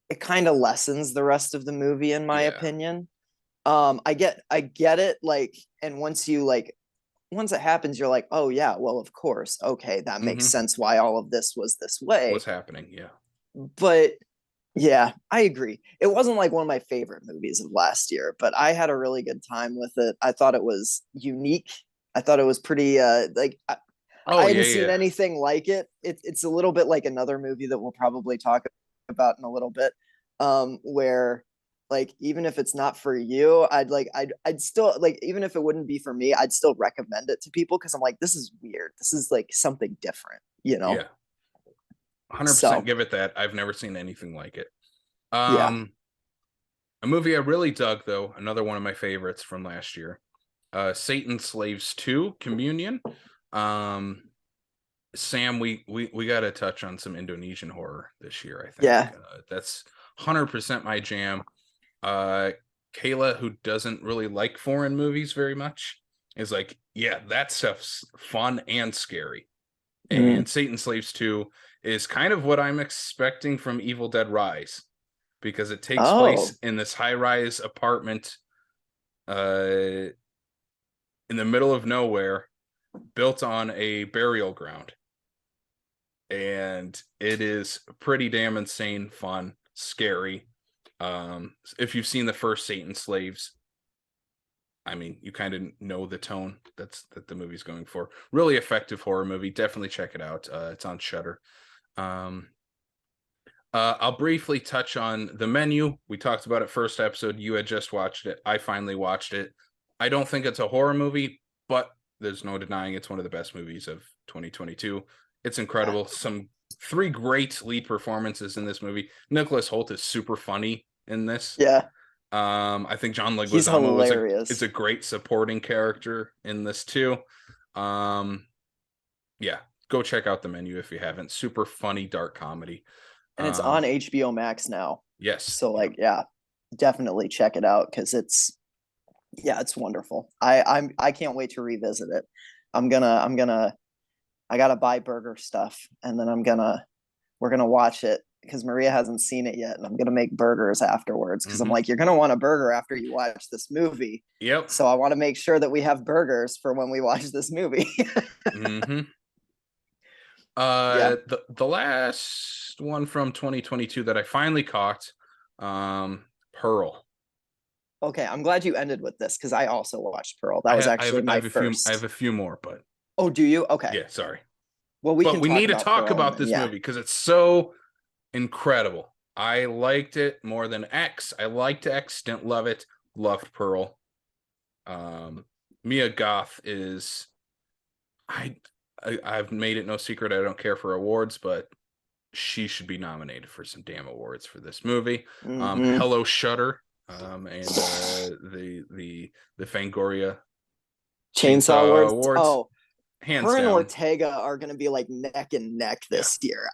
it kind of lessens the rest of the movie, in my opinion. I get it. Like, and once it happens, you're like, oh yeah, well, of course. Okay. That makes sense why all of this was this way. What's happening. Yeah. But yeah, I agree. It wasn't like one of my favorite movies of last year, but I had a really good time with it. I thought it was unique. I thought it was pretty like I hadn't seen anything like it. It's a little bit like another movie that we'll probably talk about in a little bit, where like even if it's not for you, I'd still like, even if it wouldn't be for me, I'd still recommend it to people, because I'm like, this is weird. This is like something different, you know? Yeah. 100% give it that. I've never seen anything like it. A movie I really dug, though, another one of my favorites from last year, Satan's Slaves 2, Communion. Sam, we got to touch on some Indonesian horror this year, I think. Yeah. That's 100% my jam. uh Kayla, who doesn't really like foreign movies very much, is like, yeah, that stuff's fun and scary. And Satan Slaves 2 is kind of what I'm expecting from Evil Dead Rise, because it takes Oh, place in this high-rise apartment uh in the middle of nowhere, built on a burial ground. And it is pretty damn insane, fun, scary. If you've seen the first Satan Slaves, I mean, you kind of know the tone that the movie's going for. Really effective horror movie. Definitely check it out. It's on Shudder. Um, I'll briefly touch on The Menu. We talked about it first episode. You had just watched it. I finally watched it. I don't think it's a horror movie, but there's no denying it's one of the best movies of 2022. It's incredible. Some 3 great lead performances in this movie. Nicholas Hoult is super funny in this. yeah. I think John He's Leguizamo is hilarious. a great supporting character in this too. Yeah, go check out The Menu if you haven't. Super funny dark comedy. And it's on HBO Max now. Yes. So like, yeah, definitely check it out because it's wonderful. I can't wait to revisit it. I gotta buy burger stuff and then we're gonna watch it because Maria hasn't seen it yet, and I'm gonna make burgers afterwards because I'm like, you're gonna want a burger after you watch this movie. Yep. So I want to make sure that we have burgers for when we watch this movie. Mm-hmm. Yeah. The last one from 2022 that I finally caught, Pearl. Okay, I'm glad you ended with this because I also watched Pearl. That was actually my first. I have a few more, but Oh, do you? Okay. yeah, sorry. Well, we But can we talk need to about talk Pearl about and then, this yeah. movie because it's so incredible. I liked it more than X. I liked X, didn't love it. Loved Pearl. Mia Goth is I've made it no secret I don't care for awards, but she should be nominated for some damn awards for this movie. Mm-hmm. Hello Shutter, and the Fangoria Chainsaw Chainsaw Awards. Awards, Oh, hands her and down. Ortega are going to be like neck and neck Yeah. this year.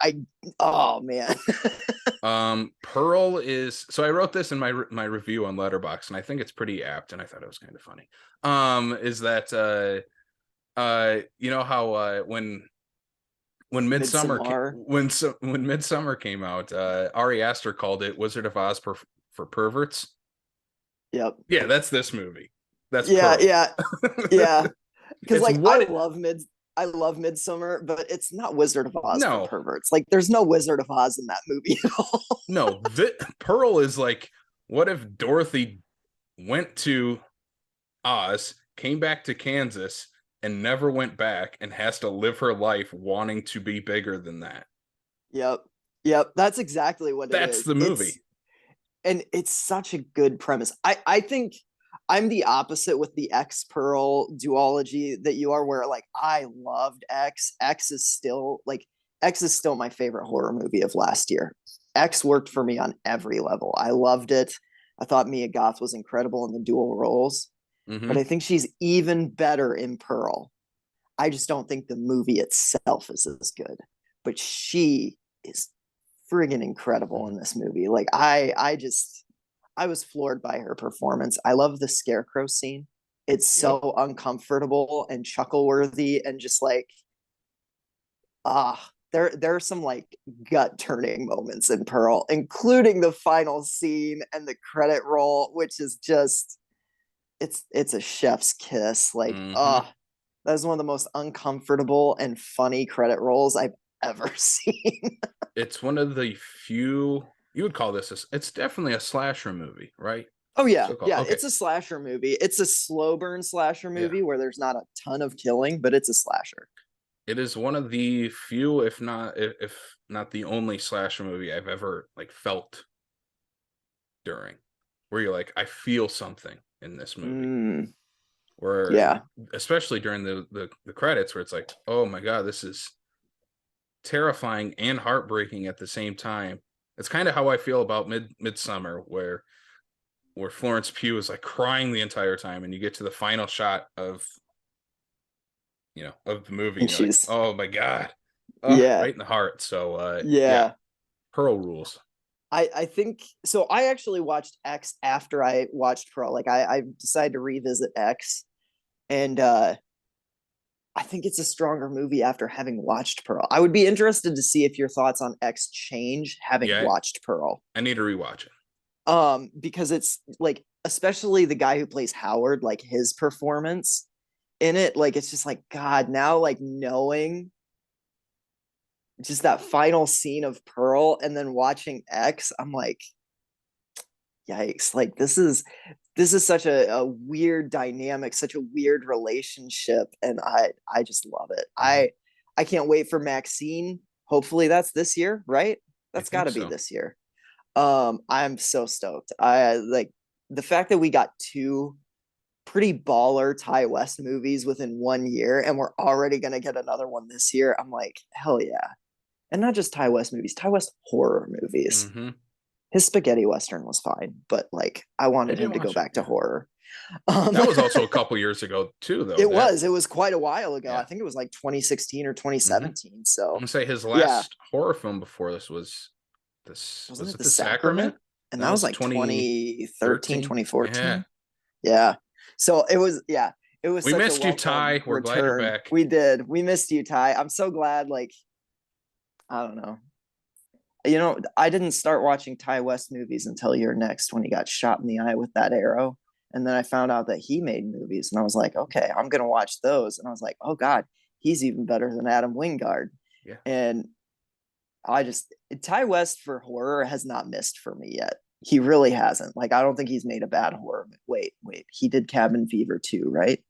Oh man. Pearl is, so I wrote this in my review on Letterboxd, and I think it's pretty apt, and I thought it was kind of funny. Is that you know how when Midsommar. When Midsummer came out, Ari Aster called it Wizard of Oz for perverts. Yep. Yeah, that's this movie. That's Yeah, Pearl. yeah, yeah. Because It's like what I love Midsummer, but it's not Wizard of Oz for no, perverts. Like there's no Wizard of Oz in that movie at all. no. Pearl is like, what if Dorothy went to Oz, came back to Kansas, and never went back, and has to live her life wanting to be bigger than that? Yep. Yep. That's exactly what it That's is. the movie. It's such a good premise. I think I'm the opposite with the X Pearl duology that you are, where like I loved X. X is still my favorite horror movie of last year. X worked for me on every level. I loved it. I thought Mia Goth was incredible in the dual roles, but I think she's even better in Pearl. I just don't think the movie itself is as good, but she is friggin' incredible in this movie. Like I was floored by her performance. I love the scarecrow scene. It's Yep. so uncomfortable and chuckle worthy and just like there are some like gut turning moments in Pearl, including the final scene and the credit roll, which is just it's a chef's kiss. Like that is one of the most uncomfortable and funny credit rolls I've ever seen. It's one of the few, you would call this it's definitely a slasher movie, right? Oh yeah, So called. yeah. Okay. It's a slasher movie. It's a slow burn slasher Yeah. movie where there's not a ton of killing, but it's a slasher. It is one of the few, if not the only slasher movie I've ever like felt during, where you're like, I feel something in this movie. Where Yeah. especially during the credits, where it's like, oh my god, this is terrifying and heartbreaking at the same time. It's kind of how I feel about Midsummer, where Florence Pugh is like crying the entire time, and you get to the final shot of of the movie, And and you're like, she's oh my god, yeah. right in the heart. So yeah, Yeah. Pearl rules. I think so. I actually watched X after I watched Pearl. Like I decided to revisit X, and I think it's a stronger movie after having watched Pearl. I would be interested to see if your thoughts on X change having Yeah, watched Pearl. I need to rewatch it. Because it's like, especially the guy who plays Howard, like his performance in it, like it's just like God. Now, like knowing just that final scene of Pearl and then watching X, I'm like, yikes! Like this is such a weird dynamic, such a weird relationship, and I just love it. Mm-hmm. I can't wait for Maxine. Hopefully that's this year, right? I That's got think to be so. this year. I'm so stoked. I like the fact that we got two pretty baller Ty West movies within 1 year, and we're already gonna get another one this year. I'm like, hell yeah! And not just Ty West movies, Ty West horror movies. Mm-hmm. His spaghetti western was fine, but like I I wanted didn't him to go watch it. back to Yeah, horror. Um, that was also a couple years ago too, though. it That was. It was quite a while ago. I yeah. think it was like 2016 or Mm-hmm. 2017. I'm So gonna say his yeah, last horror film before this was this. wasn't Was it it The The Sacrament? Sacrament? And That that was was like 2013, 2013. Yeah. 2014. Yeah. So it was, yeah, it was We such a missed you, welcome Ty. We're glad you're return. back. We did. We missed you, Ty. I'm so glad. Like, I don't know. I didn't start watching Ty West movies until Your Next, when he got shot in the eye with that arrow. And then I found out that he made movies, and I was like, okay, I'm gonna watch those. And I was like, oh God, he's even better than Adam Wingard. Yeah. And I just Ty West for horror has not missed for me yet. He really hasn't. Like, I don't think he's made a bad horror. Wait, he did Cabin Fever too, right?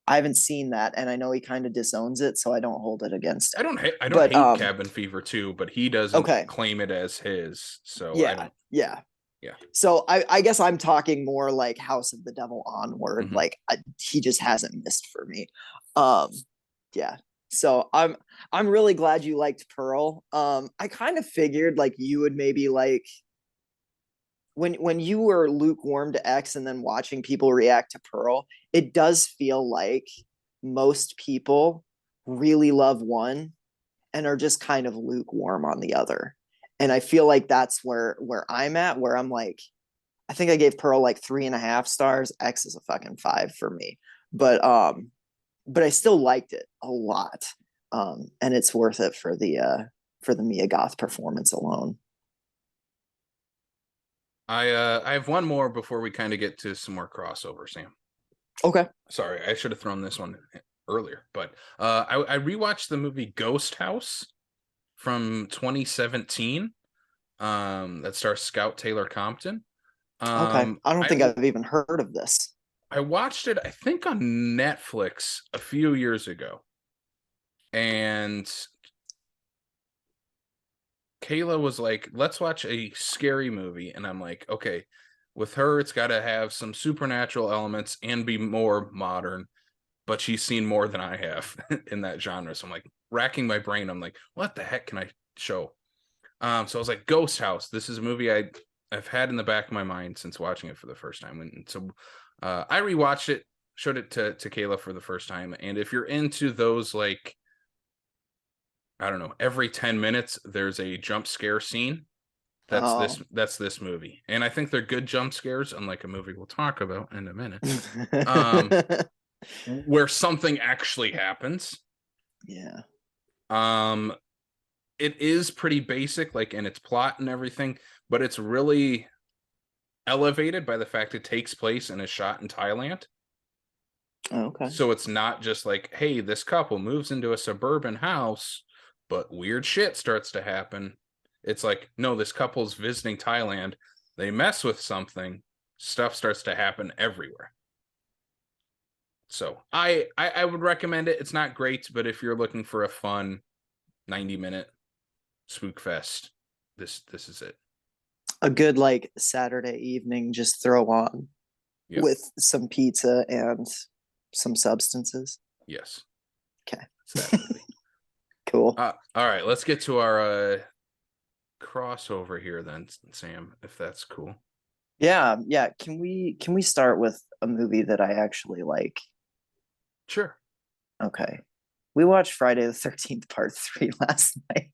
I haven't seen that, and I know he kind of disowns it, so I don't hold it against him. I don't But hate Cabin Fever too, but he doesn't okay, claim it as his, so I yeah, don't. yeah. Yeah. So I guess I'm talking more like House of the Devil onward. Mm-hmm. Like he just hasn't missed for me. Um, yeah. So I'm really glad you liked Pearl. I kind of figured like you would maybe like when you were lukewarm to X and then watching people react to Pearl. It does feel like most people really love one and are just kind of lukewarm on the other. And I feel like that's where I'm at, where I'm like, I think I gave Pearl like 3.5 stars. X is a fucking 5 for me. But I still liked it a lot. And it's worth it for the Mia Goth performance alone. I have one more before we kind of get to some more crossover, Sam. Okay. Sorry, I should have thrown this one earlier, but I rewatched the movie Ghost House from 2017. That stars Scout Taylor Compton. Okay. I don't think I I've even heard of this. I watched it, I think, on Netflix a few years ago, and Kayla was like, "Let's watch a scary movie," and I'm like, "Okay." With her, it's got to have some supernatural elements and be more modern, but she's seen more than I have in that genre. So I'm like racking my brain. I'm like, what the heck can I show? So I was like, Ghost House. This is a movie I've had in the back of my mind since watching it for the first time. And so I rewatched it, showed it to Kayla for the first time. And if you're into those, like, I don't know, every 10 minutes there's a jump scare scene. Oh. That's this movie. And I think they're good jump scares, unlike a movie we'll talk about in a minute. Um, where something actually happens. Yeah. Um, it is pretty basic, like in its plot and everything, but it's really elevated by the fact it takes place and is shot in Thailand. Okay. So it's not just like, hey, this couple moves into a suburban house, but weird shit starts to happen. It's like, no, this couple's visiting Thailand. They mess with something, stuff starts to happen everywhere. So I would recommend it. It's not great, but if you're looking for a fun 90-minute spook fest, this is it. A good like Saturday evening just throw on Yep. with some pizza and some substances. Yes. Okay. It's that movie. Cool. All right, let's get to our crossover here then, Sam, if that's cool. Yeah. Can we start with a movie that I actually like? Sure. Okay. We watched Friday the 13th Part 3 last night.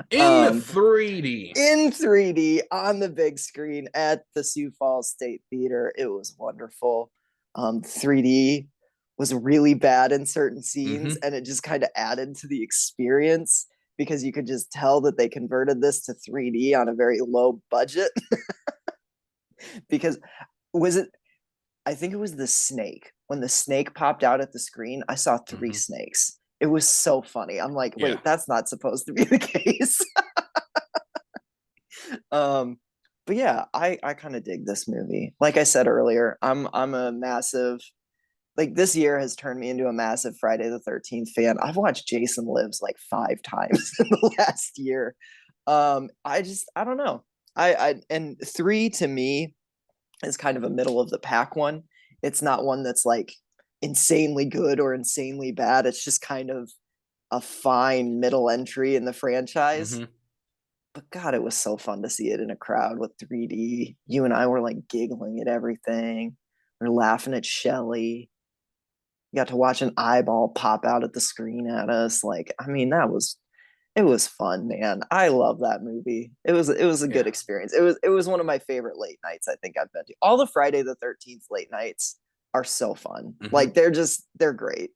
In 3D. In 3D on the big screen at the Sioux Falls State Theater. It was wonderful. 3D was really bad in certain scenes, and it just kind of added to the experience because you could just tell that they converted this to 3D on a very low budget. Because I think it was the snake. When the snake popped out at the screen, I saw 3 snakes. It was so funny. I'm like, wait, that's not supposed to be the case. But yeah, I kind of dig this movie. Like I said earlier, I'm a massive, like, this year has turned me into a massive Friday the 13th fan. I've watched Jason Lives like 5 times in the last year. I don't know. And 3 to me is kind of a middle of the pack one. It's not one that's like insanely good or insanely bad. It's just kind of a fine middle entry in the franchise. But God, it was so fun to see it in a crowd with 3D. You and I were like giggling at everything. We're laughing at Shelley. You got to watch an eyeball pop out at the screen at us. Like, I mean, it was fun, man. I love that movie. It was a good experience. It was one of my favorite late nights I think I've been to. All the Friday the 13th late nights are so fun. Like, they're great.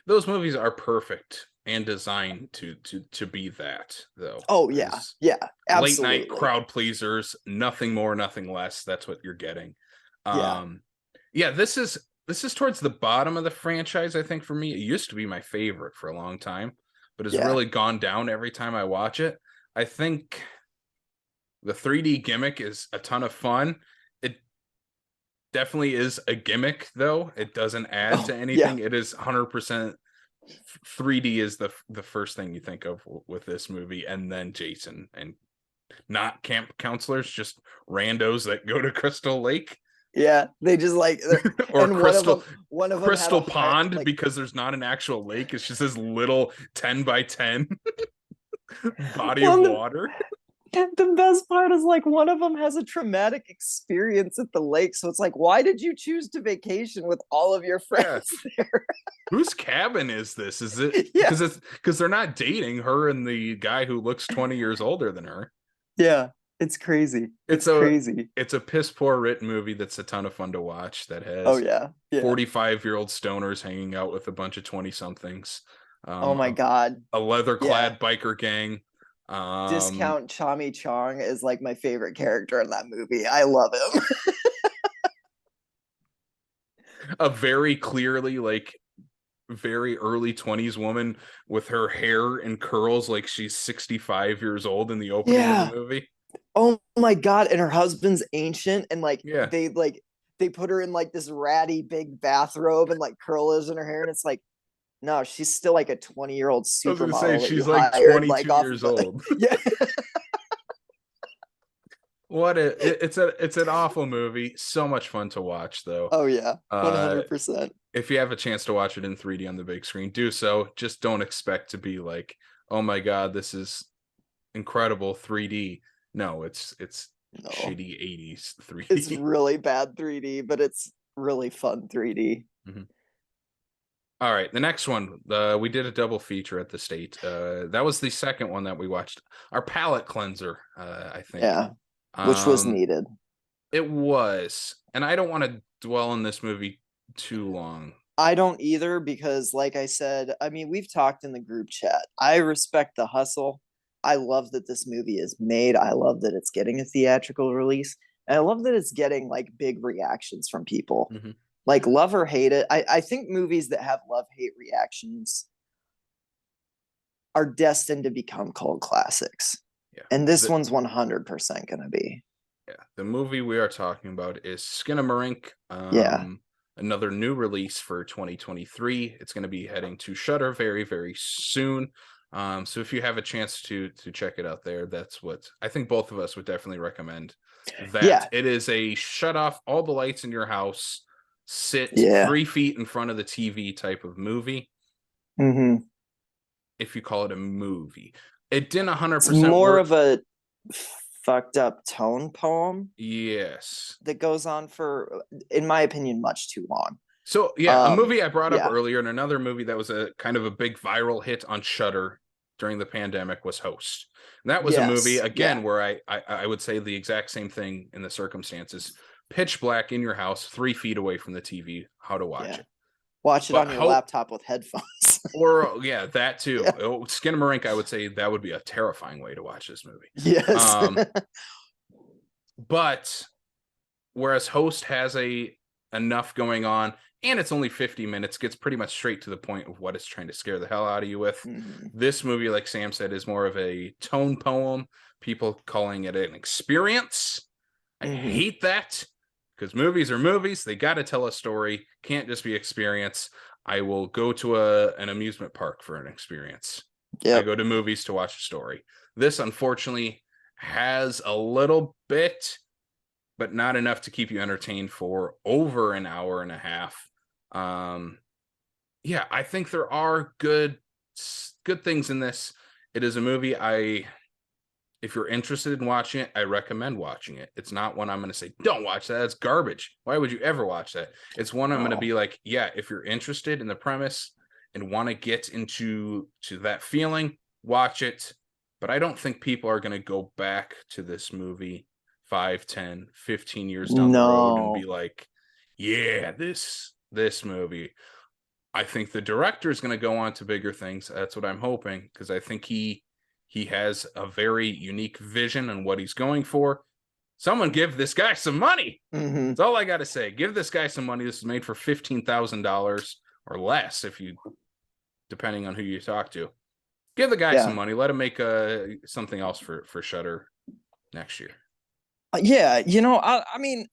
Those movies are perfect and designed to be that, though. Oh yeah, absolutely. Late night crowd pleasers, nothing more, nothing less. That's what you're getting. This is towards the bottom of the franchise. I think for me, it used to be my favorite for a long time, but it's really gone down every time I watch it. I think the 3D gimmick is a ton of fun. It definitely is a gimmick, though. It doesn't add to anything. It is 100%. 3D is the first thing you think of with this movie, and then Jason, and not camp counselors, just randos that go to Crystal Lake. Yeah, they just like or Crystal one of them Crystal Pond, because there's not an actual lake. It's just this little 10 by 10 body of water. The best part is, like, one of them has a traumatic experience at the lake, so it's like, why did you choose to vacation with all of your friends there? Whose cabin is this? Is it because they're not dating, her and the guy who looks 20 years older than her? Yeah, it's crazy. It's crazy. It's a piss poor written movie that's a ton of fun to watch, that has 45-year-old stoners hanging out with a bunch of 20 somethings. Oh my god, a leather clad biker gang. Discount Chami Chong is like my favorite character in that movie. I love him. A very clearly, like, very early 20s woman with her hair in curls like she's 65 years old in the opening of the movie. Oh my god, and her husband's ancient, and like they put her in like this ratty big bathrobe and like curlers in her hair, and it's like, no, she's still like a 20-year-old supermodel. I was gonna say, she's like 22 years old. Yeah. It's an awful movie. So much fun to watch, though. Oh yeah, 100%. If you have a chance to watch it in 3D on the big screen, do so. Just don't expect to be like, oh my god, this is incredible 3D. No, it's shitty 80s 3D. It's really bad 3D, but it's really fun 3D. All right, the next one, we did a double feature at the State. That was the second one that we watched. Our palate cleanser, I think. Yeah, which was needed. It was, and I don't want to dwell on this movie too long. I don't either, because like I said, I mean, we've talked in the group chat. I respect the hustle. I love that this movie is made. I love that it's getting a theatrical release. And I love that it's getting like big reactions from people. Like, love or hate it. I think movies that have love-hate reactions are destined to become cult classics. Yeah. And this one's 100% going to be. Yeah. The movie we are talking about is Skinamarink. Another new release for 2023. It's going to be heading to Shudder very, very soon. So if you have a chance to check it out there, that's what I think both of us would definitely recommend. That it is a shut off all the lights in your house, sit 3 feet in front of the TV type of movie. If you call it a movie, it didn't 100%. It's more of a fucked up tone poem. Yes, that goes on for, in my opinion, much too long. So a movie I brought up earlier, and another movie that was a kind of a big viral hit on Shudder during the pandemic was Host. And that was a movie, Yes. again, Yeah. where I would say the exact same thing in the circumstances. Pitch black in your house, 3 feet away from the TV, how to watch Yeah. it. Watch it But on your laptop with headphones. Or yeah, that too. Yeah. Skinamarink, I would say that would be a terrifying way to watch this movie. Yes. But whereas Host has enough going on, and it's only 50 minutes, gets pretty much straight to the point of what it's trying to scare the hell out of you with. Mhm. This movie, like Sam said, is more of a tone poem. People calling it an experience. I hate that, because movies are movies. They got to tell a story. Can't just be experience. I will go to an amusement park for an experience. I go to movies to watch a story. This, unfortunately, has a little bit, but not enough to keep you entertained for over an hour and a half. Yeah, I think there are good things in this. It is a movie if you're interested in watching it, I recommend watching it. It's not one I'm going to say, don't watch that. That's garbage. Why would you ever watch that? It's one I'm going to be like, yeah, if you're interested in the premise and want to get into that feeling, watch it. But I don't think people are going to go back to this movie 5, 10, 15 years down the road and be like, yeah, this movie. I think the director is going to go on to bigger things. That's what I'm hoping, because I think he has a very unique vision on what he's going for. Someone give this guy some money. That's all I got to say. Give this guy some money. This is made for $15,000 or less, depending on who you talk to. Give the guy some money. Let him make something else for Shudder next year. Yeah, I mean,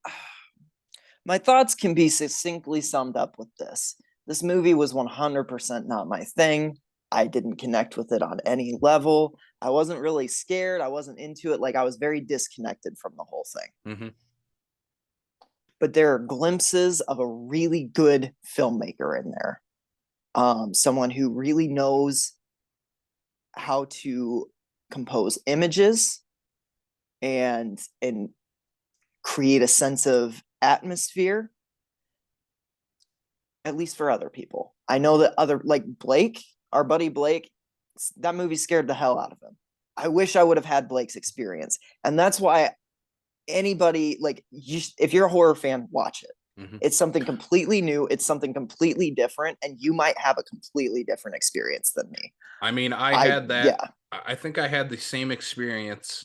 my thoughts can be succinctly summed up with this. This movie was 100% not my thing. I didn't connect with it on any level. I wasn't really scared. I wasn't into it. Like, I was very disconnected from the whole thing. But there are glimpses of a really good filmmaker in there. Someone who really knows how to compose images and create a sense of atmosphere, at least for other people. I know that like Blake, our buddy Blake, that movie scared the hell out of him. I wish I would have had Blake's experience. And that's why anybody, like, if you're a horror fan, watch it. It's something completely new. It's something completely different. And you might have a completely different experience than me. I mean, I had that. Yeah. I think I had the same experience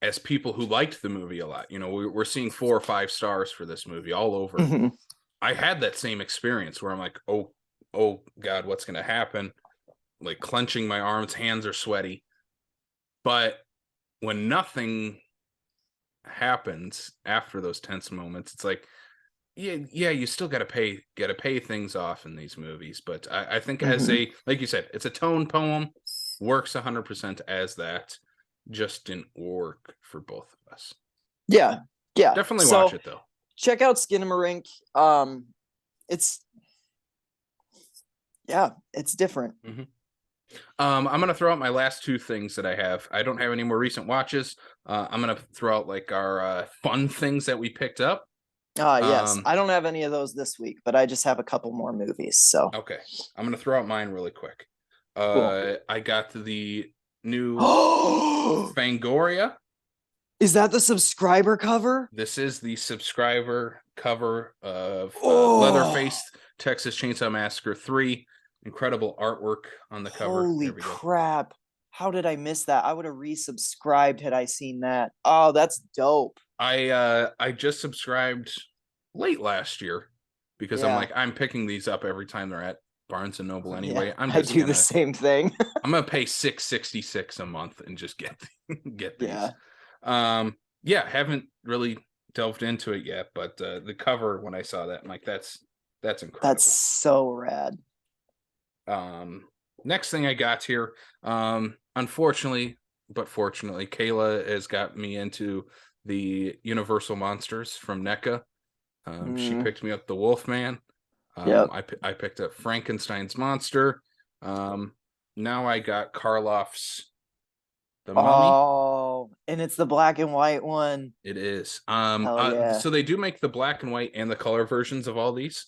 as people who liked the movie a lot. We're seeing 4 or 5 stars for this movie all over. I had that same experience where I'm like, oh God, what's going to happen? Like, clenching my arms, hands are sweaty. But when nothing happens after those tense moments, it's like, yeah, you still gotta pay things off in these movies. But I think as like you said, it's a tone poem, works 100% as that. Just didn't work for both of us. Yeah. Definitely watch it though. Check out Skinamarink. It's different. I'm gonna throw out my last 2 things that I have. I don't have any more recent watches. I'm gonna throw out like our fun things that we picked up. Yes. I don't have any of those this week, but I just have a couple more movies. So okay, I'm gonna throw out mine really quick. Cool. I got the new Fangoria. Is that the subscriber cover? This is the subscriber cover of Leatherface Texas Chainsaw Massacre 3. Incredible artwork on the cover. Holy crap. How did I miss that? I would have resubscribed had I seen that. Oh, that's dope. I just subscribed late last year because I'm picking these up every time they're at Barnes and Noble anyway. I do the same thing. I'm gonna pay $6.66 a month and just get these. Haven't really delved into it yet, but the cover, when I saw that, I'm like, that's incredible. That's so rad. Next thing I got here, unfortunately but fortunately, Kayla has got me into the Universal Monsters from NECA. She picked me up the Wolfman. I picked up Frankenstein's Monster. Now I got Karloff's The Mummy. Oh, and it's the black and white one. It is. So they do make the black and white and the color versions of all these.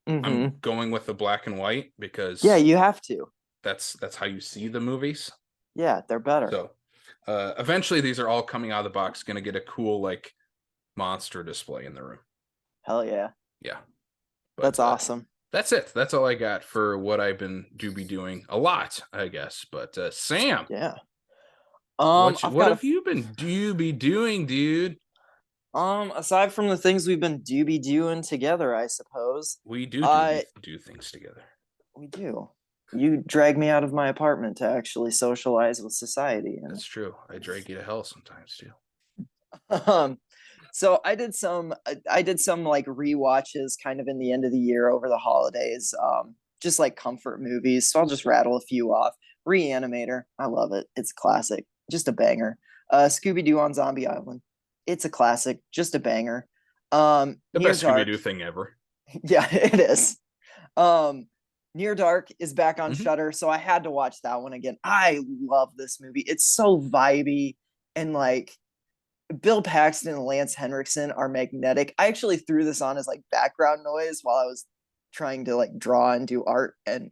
I'm going with the black and white because you have to. That's how you see the movies. Yeah, they're better. So eventually these are all coming out of the box, gonna get a cool like monster display in the room. Hell yeah. Yeah. But That's awesome. that's it. That's all I got for what I've been doing. A lot, I guess. But Sam, Yeah. I've what got a have you been doing, dude? aside from the things we've been doing together, I suppose. We I do things together. We do. You drag me out of my apartment to actually socialize with society. That's true. I drag you to hell sometimes too. Um, so I did some like rewatches kind of in the end of the year over the holidays. Just like comfort movies. So I'll just rattle a few off. Reanimator, I love it. It's classic, just a banger. Scooby Doo on Zombie Island, it's a classic, just a banger. The Near best Scooby Dark, Doo thing ever. yeah, it is. Um, Near Dark is back on Mhm. Shudder, so I had to watch that one again. I love this movie. It's so vibey and like Bill Paxton and Lance Henriksen are magnetic. I actually threw this on as like background noise while I was trying to like draw and do art, and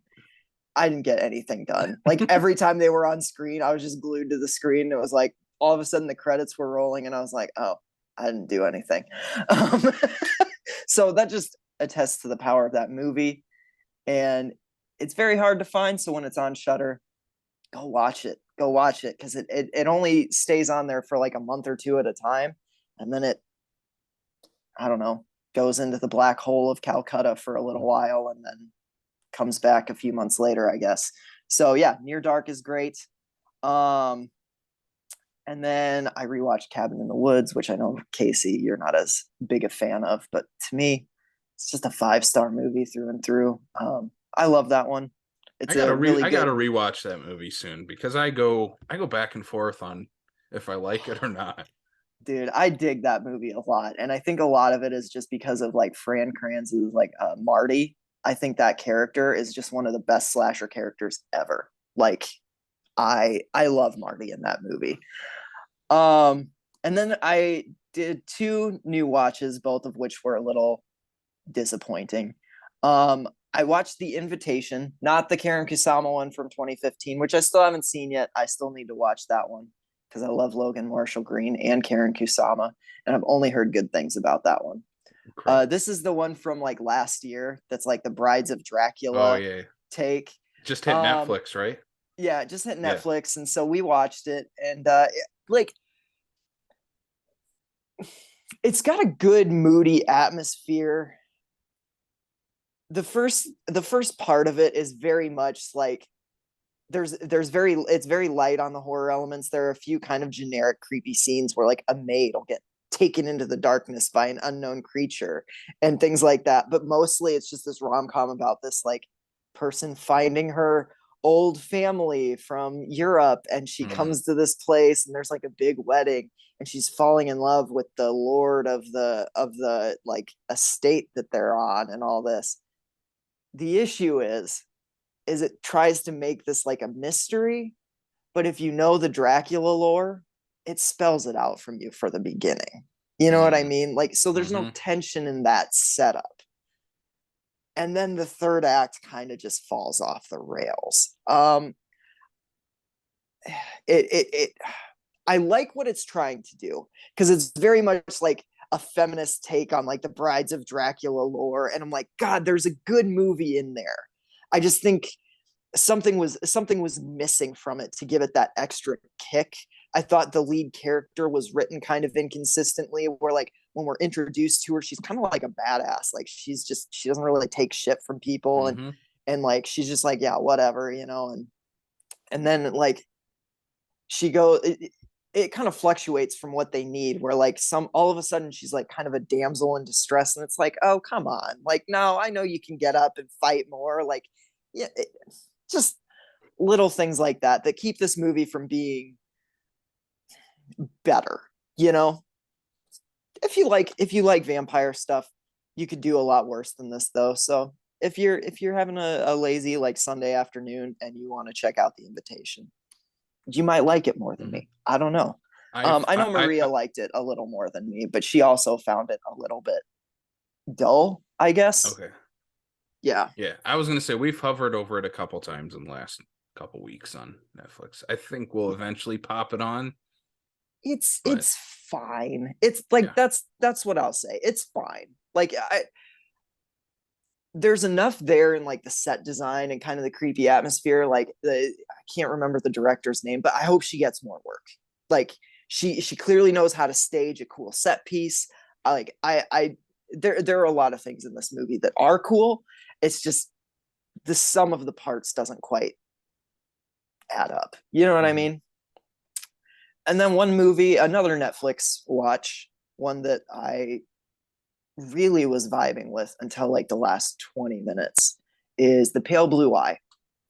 I didn't get anything done. Like every time they were on screen, I was just glued to the screen. It was like all of a sudden the credits were rolling, and I was like, oh, I didn't do anything. Um, so that just attests to the power of that movie, and it's very hard to find. So when it's on Shutter, go watch it. Go watch it because it only stays on there for like a month or two at a time, and then it, I don't know, goes into the black hole of Calcutta for a little while, and then comes back a few months later, I guess. So yeah, Near Dark is great. Um, and then I rewatched Cabin in the Woods, which I know Casey, you're not as big a fan of, but to me, it's just a 5-star movie through and through. I love that one. It's a really I gotta good, rewatch that movie soon because I go back and forth on if I like it or not. dude. I dig that movie a lot, and I think a lot of it is just because of like Fran Kranz's like Marty. I think that character is just one of the best slasher characters ever. Like I love Marty in that movie. And then I did 2 new watches, both of which were a little disappointing. I watched The Invitation, not the Karen Kusama one from 2015, which I still haven't seen yet. I still need to watch that one because I love Logan Marshall Green and Karen Kusama, and I've only heard good things about that one. This is the one from like last year. That's like the Brides of Oh Dracula yeah, take. just hit Um, Netflix, right? yeah, it just hit Yeah. Netflix, and so we watched it, and like it's got a good moody atmosphere. The first part of it is very much like there's very it's very light on the horror elements. There are a few kind of generic creepy scenes where like a maid will get taken into the darkness by an unknown creature and things like that, but mostly it's just this rom-com about this like person finding her old family from Europe, and she Mm. comes to this place and there's like a big wedding, and she's falling in love with the lord of the like estate that they're on and all this. The issue is it tries to make this like a mystery, but if you know the Dracula lore, it spells it out from you for the beginning. You know what I Mm. mean? Like, so there's no Mm-hmm. tension in that setup. And then the third act kind of just falls off the rails. It I like what it's trying to do because it's very much like a feminist take on like the Brides of Dracula lore, and I'm like, God, there's a good movie in there. I just think something was missing from it to give it that extra kick. I thought the lead character was written kind of inconsistently, where like when we're introduced to her, she's kind of like a badass. Like she doesn't really take shit from people, Mm-hmm. and like she's just like, yeah, whatever, and then like she go it kind of fluctuates from what they need, where like some all of a sudden she's like kind of a damsel in distress, and it's like, oh come on, like no, I know you can get up and fight more, like yeah, just little things like that that keep this movie from being better. You know, if you like vampire stuff, you could do a lot worse than this though. So if you're having a lazy like Sunday afternoon and you want to check out The Invitation, you might like it more than Mm-hmm. me. I don't know. I know Maria liked it a little more than me, but she also found it a little bit dull, I guess. Okay. Yeah. Yeah, I was gonna say we've hovered over it a couple times in the last couple weeks on Netflix. I think we'll eventually pop it on. It's fine. It's like yeah. that's what I'll say. It's fine. Like there's enough there in like the set design and kind of the creepy atmosphere. Like I can't remember the director's name, but I hope she gets more work. Like she clearly knows how to stage a cool set piece. I there are a lot of things in this movie that are cool. It's just the sum of the parts doesn't quite add up. You know what I mean? And then one movie, another Netflix watch, one that I really was vibing with until like the last 20 minutes is The Pale Blue Eye,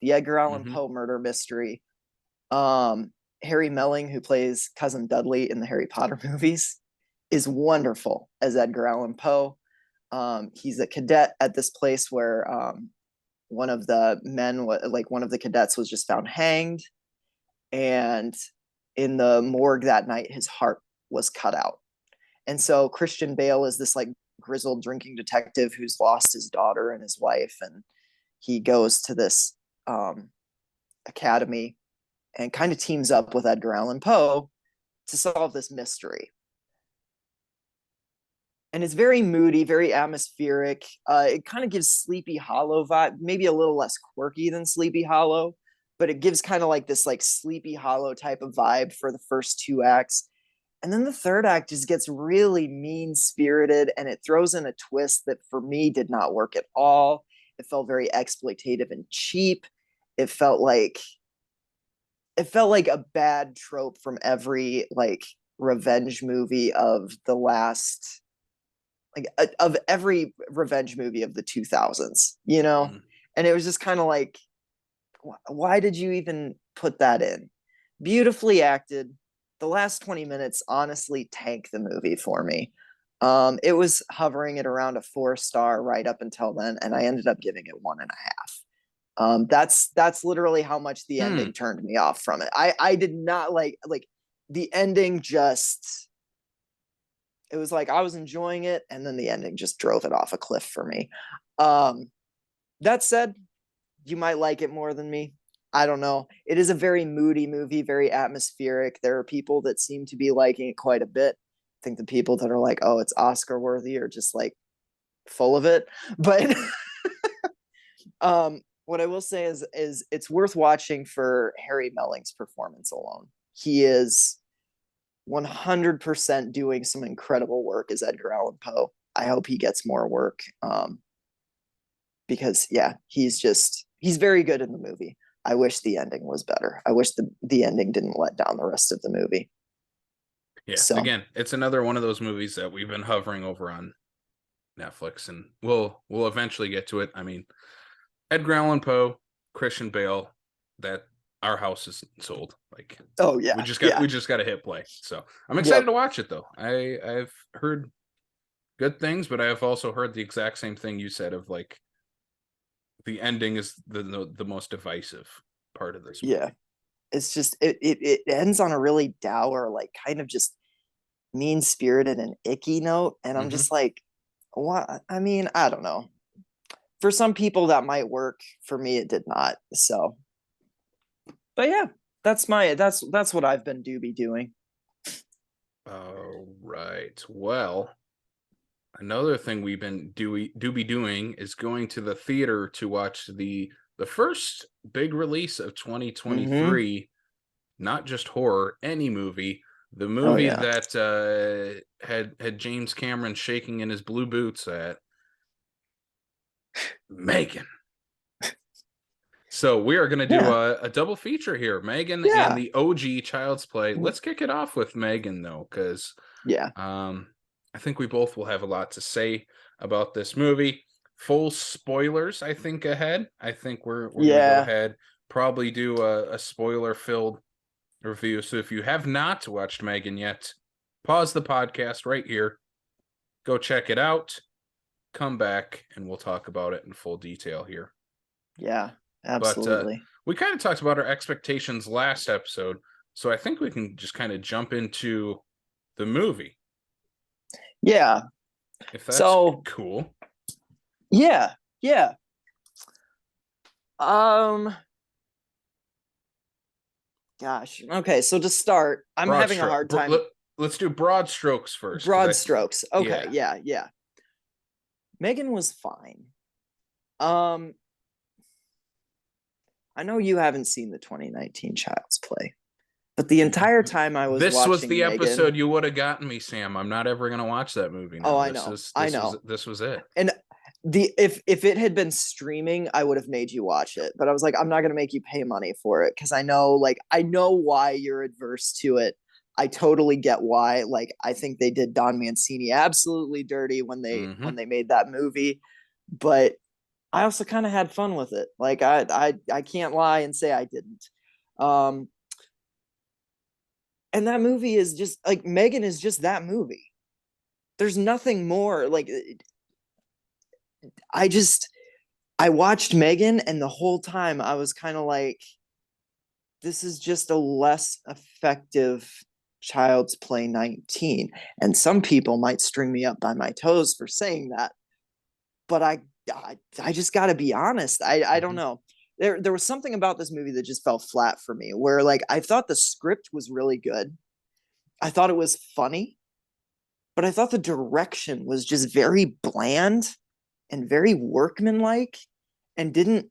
the Edgar Allan Poe murder mystery. Harry Melling, who plays Cousin Dudley in the Harry Potter movies, is wonderful as Edgar Allan Poe. He's a cadet at this place where one of the men, like one of the cadets, was just found hanged, and in the morgue that night, his heart was cut out. And so Christian Bale is this like grizzled drinking detective who's lost his daughter and his wife, and he goes to this academy and kind of teams up with Edgar Allan Poe to solve this mystery. And it's very moody, very atmospheric. It kind of gives Sleepy Hollow vibe, maybe a little less quirky than Sleepy Hollow, but it gives kind of like this like Sleepy Hollow type of vibe for the first two acts. And then the third act just gets really mean spirited, and it throws in a twist that for me did not work at all. It felt very exploitative and cheap. It felt like a bad trope from every like revenge movie of the last, like of every revenge movie of the 2000s, you know? And it was just kind of like, why did you even put that in? Beautifully acted. The last 20 minutes honestly tanked the movie for me. It was hovering at around a 4-star right up until then, and I ended up giving it 1.5. That's literally how much the ending turned me off from it. I did not like the ending. Just, it was like I was enjoying it, and then the ending just drove it off a cliff for me. That said, you might like it more than me. I don't know. It is a very moody movie, very atmospheric. There are people that seem to be liking it quite a bit. I think the people that are like, oh, it's Oscar worthy, are just like full of it. But what I will say is it's worth watching for Harry Melling's performance alone. He is 100% doing some incredible work as Edgar Allan Poe. I hope he gets more work. Because yeah, he's very good in the movie. I wish the ending was better. I wish the ending didn't let down the rest of the movie. Yeah. So, again, it's another one of those movies that we've been hovering over on Netflix, and we'll eventually get to it. I mean, Edgar Allan Poe, Christian Bale, that our house is sold. Like, oh yeah, we just got to hit play. So I'm excited to watch it though. I've heard good things, but I have also heard the exact same thing you said of like the ending is the most divisive part of this movie. Yeah, it's just it ends on a really dour, like kind of just mean spirited and icky note, and I'm just like, what? I mean, I don't know. For some people that might work. For me, it did not. So, but yeah, that's what I've been doing. All right. Well, another thing we've been doing is going to the theater to watch the first big release of 2023, not just horror, any movie. The movie that had James Cameron shaking in his blue boots at M3gan. So we are going to do a double feature here, M3gan and the OG Child's Play. Let's kick it off with M3gan though, because I think we both will have a lot to say about this movie. Full spoilers, I think, ahead. I think we're going to go ahead, probably do a spoiler-filled review. So if you have not watched M3gan yet, pause the podcast right here. Go check it out. Come back, and we'll talk about it in full detail here. Yeah, absolutely. But we kind of talked about our expectations last episode, so I think we can just kind of jump into the movie. Yeah. If that's cool. Yeah. Gosh. Okay, so to start, I'm Broad having a stroke. hard time. Let's do broad strokes first, because Broad strokes. Okay, yeah. yeah. M3gan was fine. Um, I know you haven't seen the 2019 Child's Play, but the entire time I was This was watching the M3gan, episode you would have gotten me, Sam. I'm not ever gonna watch that movie oh, now. I This know, is I this was know. this was it. And the if it had been streaming, I would have made you watch it. But I was like, I'm not gonna make you pay money for it because I know why you're adverse to it. I totally get why. Like, I think they did Don Mancini absolutely dirty when Mm-hmm. they made that movie. But I also kind of had fun with it. Like, I can't lie and say I didn't. Um, and that movie is just like M3gan is just that movie. There's nothing more. Like, I just I watched M3gan, and the whole time I was kind of like, this is just a less effective Child's Play 19. And some people might string me up by my toes for saying that, but I just got to be honest. I don't Mm-hmm. know. There was something about this movie that just fell flat for me, where like I thought the script was really good. I thought it was funny, but I thought the direction was just very bland and very workmanlike, and didn't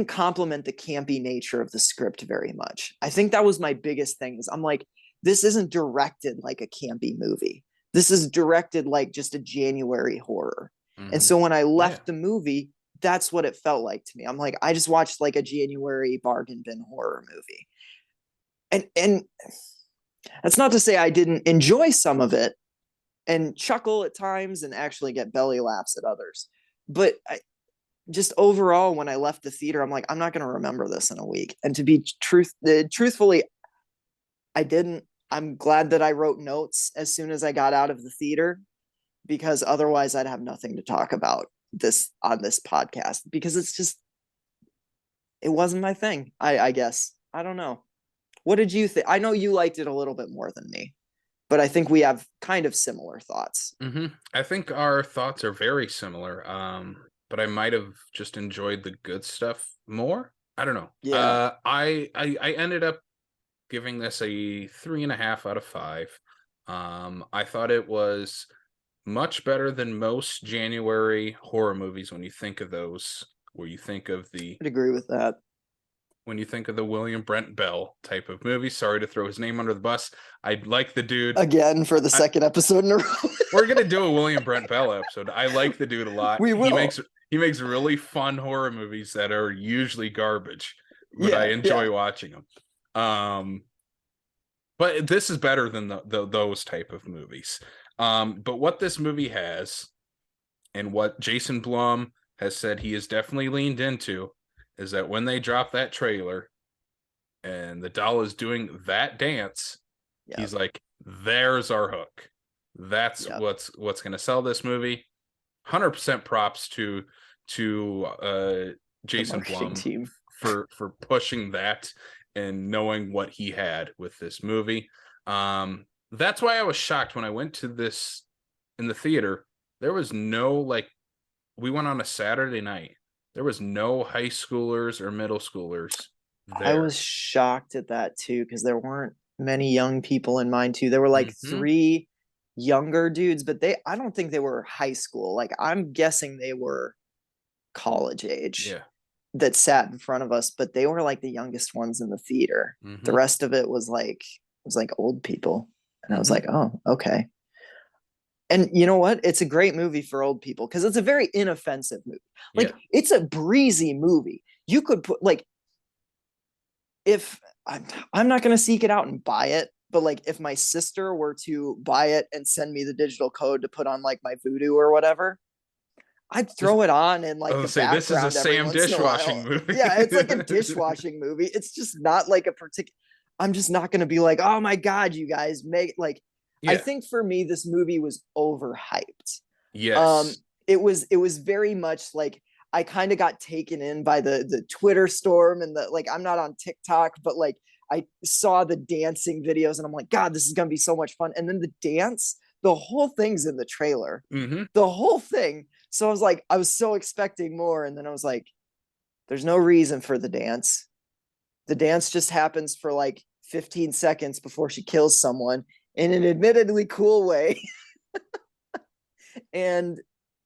complement the campy nature of the script very much. I think that was my biggest thing. Is I'm like, this isn't directed like a campy movie. This is directed like just a January horror. And Mm-hmm. so when I Yeah. left the movie, that's what it felt like to me. I'm like, I just watched like a January bargain bin horror movie. And that's not to say I didn't enjoy some of it and chuckle at times and actually get belly laughs at others. But just overall, when I left the theater, I'm like, I'm not going to remember this in a week. And to be truthfully, I didn't. I'm glad that I wrote notes as soon as I got out of the theater, because otherwise I'd have nothing to talk about this on this podcast, because it wasn't my thing. I guess. I don't know. What did you think? I know you liked it a little bit more than me, but I think we have kind of similar thoughts. Mm-hmm. I think our thoughts are very similar. But I might have just enjoyed the good stuff more. I don't know. Yeah. I ended up giving this a 3.5 out of 5. I thought it was much better than most January horror movies when you think of those, where you think of the I'd agree with that. when you think of the William Brent Bell type of movie. Sorry to throw his name under the bus. I like the dude. Again, for the I, second episode in a row. we're gonna do a William Brent Bell episode. I like the dude a lot. We will. He makes really fun horror movies that are usually garbage, but I Yeah. enjoy watching them. But this is better than those type of movies. But what this movie has, and what Jason Blum has said he has definitely leaned into, is that when they drop that trailer and the doll is doing that dance, Yep. he's like, there's our hook. That's Yep. what's going to sell this movie. 100% props to Jason Blum team for pushing that and knowing what he had with this movie. That's why I was shocked when I went to this in the theater. There was no, like, we went on a Saturday night. There was no high schoolers or middle schoolers there. I was shocked at that too, because there weren't many young people in mine too. There were like three younger dudes, but I don't think they were high school. Like, I'm guessing they were college age. Yeah. That sat in front of us, but they were like the youngest ones in the theater. Mm-hmm. The rest of it was like old people. And I was like, oh, okay. And you know what? It's a great movie for old people because it's a very inoffensive movie. Like, it's a breezy movie. You could put, like, if I'm not going to seek it out and buy it, but like if my sister were to buy it and send me the digital code to put on like my Voodoo or whatever, I'd throw it on in like the background. This is a Sam dishwashing movie. Yeah, it's like a dishwashing movie. It's just not like a particular. I'm just not going to be like, oh my god, you guys make like. Yeah. I think for me, this movie was overhyped. Yes. It was very much like I kind of got taken in by the Twitter storm and the, like, I'm not on TikTok, but like I saw the dancing videos and I'm like, God, this is gonna be so much fun. And then the dance, the whole thing's in the trailer. Mm-hmm. The whole thing. So I was like, I was so expecting more, and then I was like, there's no reason for the dance. The dance just happens for like 15 seconds before she kills someone in an admittedly cool way. And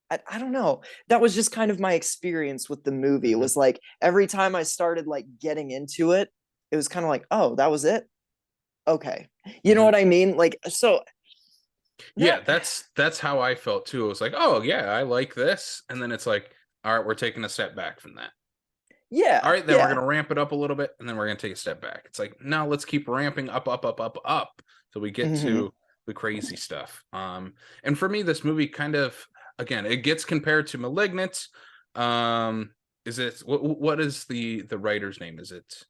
I don't know. That was just kind of my experience with the movie. It was like every time I started like getting into it, it was kind of like, oh, that was it. Okay. You know what I mean? Like, so yeah, that's how I felt too. It was like, oh yeah, I like this. And then it's like, all right, we're taking a step back from that. Yeah. All right, then we're gonna ramp it up a little bit, and then we're gonna take a step back. It's like, no, let's keep ramping up, up, up, up, up, so we get to the crazy stuff. And for me, this movie kind of, again, it gets compared to *Malignant*. Is it what is the writer's name? Is it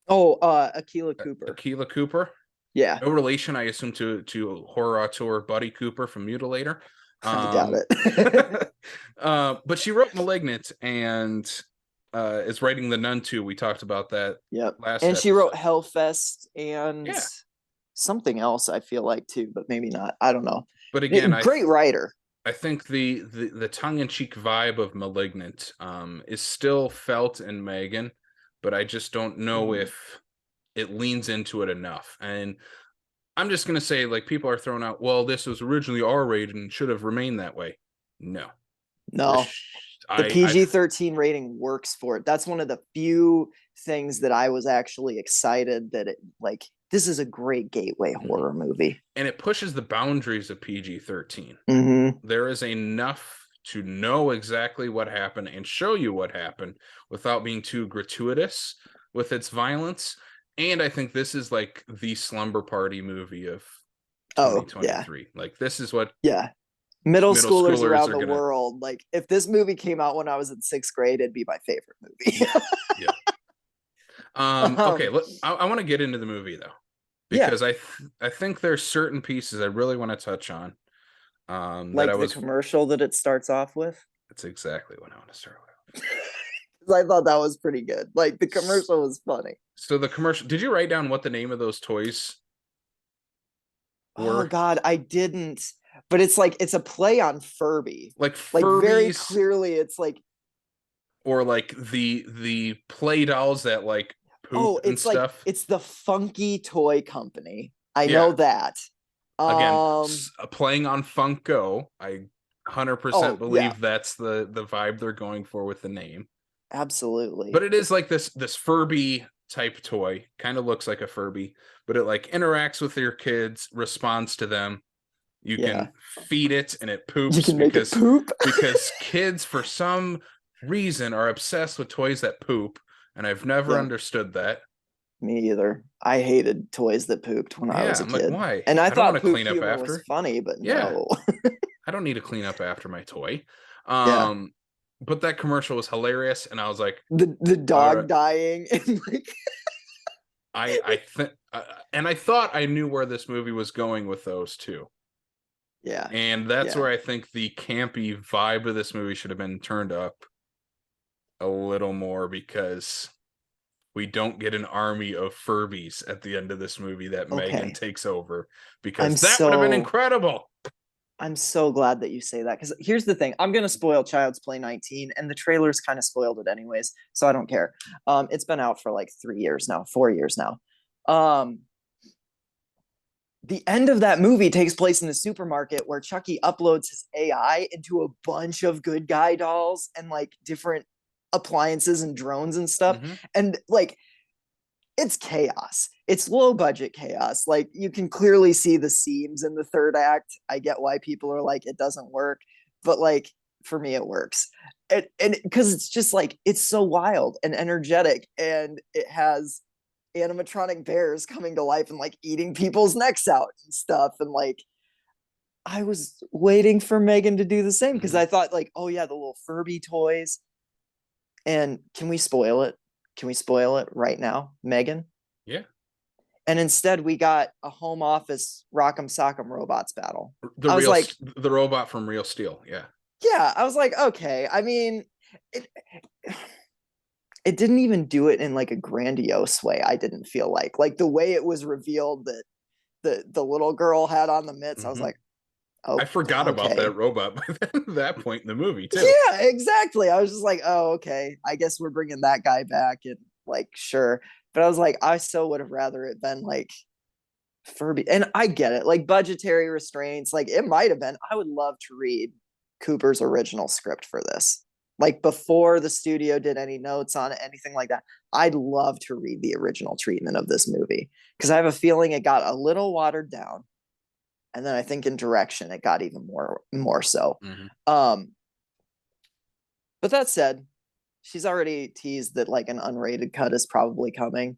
Akilah Cooper? Akilah Cooper? Yeah. No relation, I assume, to horror auteur Buddy Cooper from Mutilator. I doubt it. But she wrote *Malignant* and is writing *The Nun* too. We talked about that. Yep. Last and episode. she wrote *Hellfest* and something else, I feel like, too, but maybe not. I don't know. But again, great writer. I think the tongue-in-cheek vibe of *Malignant* is still felt in Megan, but I just don't know if it leans into it enough. And I'm just gonna say, like, people are throwing out, well, this was originally R-rated and should have remained that way. No. The PG-13 rating works for it. That's one of the few things that I was actually excited that it, like, this is a great gateway horror movie. And it pushes the boundaries of PG-13. There is enough to know exactly what happened and show you what happened without being too gratuitous with its violence. And I think this is like the slumber party movie of 2023. Like, this is what middle schoolers around the world. Like, if this movie came out when I was in 6th grade, it'd be my favorite movie. Okay, I want to get into the movie though, because I think there's certain pieces I really want to touch on. Like the commercial that it starts off with. That's exactly what I want to start with. I thought that was pretty good. Like, the commercial was funny. So the commercial. Did you write down what the name of those toys were? Oh God, I didn't. But it's like, it's a play on Furby. Like very clearly, it's like, or like the play dolls that like poop and stuff. Like, it's the Funky Toy Company. I know that. Again, playing on Funko. I 100% believe that's the vibe they're going for with the name. Absolutely. But it is like this Furby type toy. Kind of looks like a Furby, but it like interacts with your kids, responds to them. You can feed it and it poops. You can make it poop. Because kids, for some reason, are obsessed with toys that poop, and I've never understood that. Me either. I hated toys that pooped when I was a kid. Like, why? And I thought poop clean up after was funny, but no. I don't need to clean up after my toy. But that commercial was hilarious, and I was like, the dog dying, and like, I think, and I thought I knew where this movie was going with those two. Yeah, and that's where I think the campy vibe of this movie should have been turned up a little more, because we don't get an army of Furbies at the end of this movie that Megan takes over, because that would have been incredible. I'm so glad that you say that, because here's the thing. I'm going to spoil Child's Play 19, and the trailers kind of spoiled it anyways, so I don't care. It's been out for like 4 years now. The end of that movie takes place in the supermarket where Chucky uploads his AI into a bunch of good guy dolls and like different appliances and drones and stuff. And like, it's chaos. It's low budget chaos. Like, you can clearly see the seams in the third act. I get why people are like, it doesn't work, but like, for me, it works. And because it's just like, it's so wild and energetic, and it has animatronic bears coming to life and like eating people's necks out and stuff. And like, I was waiting for Megan to do the same, because I thought like, oh yeah, the little Furby toys. And can we spoil it? Can we spoil it right now, Megan? Yeah. And instead, we got a home office Rock'em Sock'em Robots battle. The robot from Real Steel. Yeah. Yeah. I was like, okay. I mean, it didn't even do it in like a grandiose way. I didn't feel like the way it was revealed that the little girl had on the mitts. I was like, oh, I forgot about that robot by that point in the movie too. Yeah, exactly. I was just like, oh, okay. I guess we're bringing that guy back, and like, sure. But I was like, I so would have rather it been like Furby. And I get it, like budgetary restraints. Like it might have been. I would love to read Cooper's original script for this. Like before the studio did any notes on it, anything like that. I'd love to read the original treatment of this movie because I have a feeling it got a little watered down. And then I think in direction it got even more so. Mm-hmm. But that said, she's already teased that like an unrated cut is probably coming.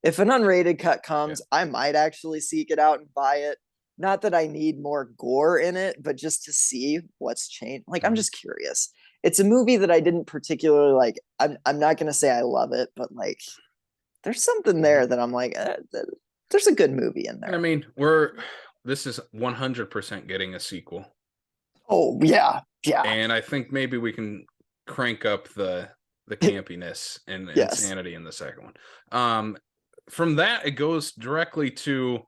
If an unrated cut comes, I might actually seek it out and buy it. Not that I need more gore in it, but just to see what's changed. Like, I'm just curious. It's a movie that I didn't particularly like. I'm not going to say I love it, but like, there's something there that I'm like, there's a good movie in there. I mean, this is 100% getting a sequel. Oh, yeah. Yeah. And I think maybe we can crank up the campiness and insanity in the second one. From that, it goes directly to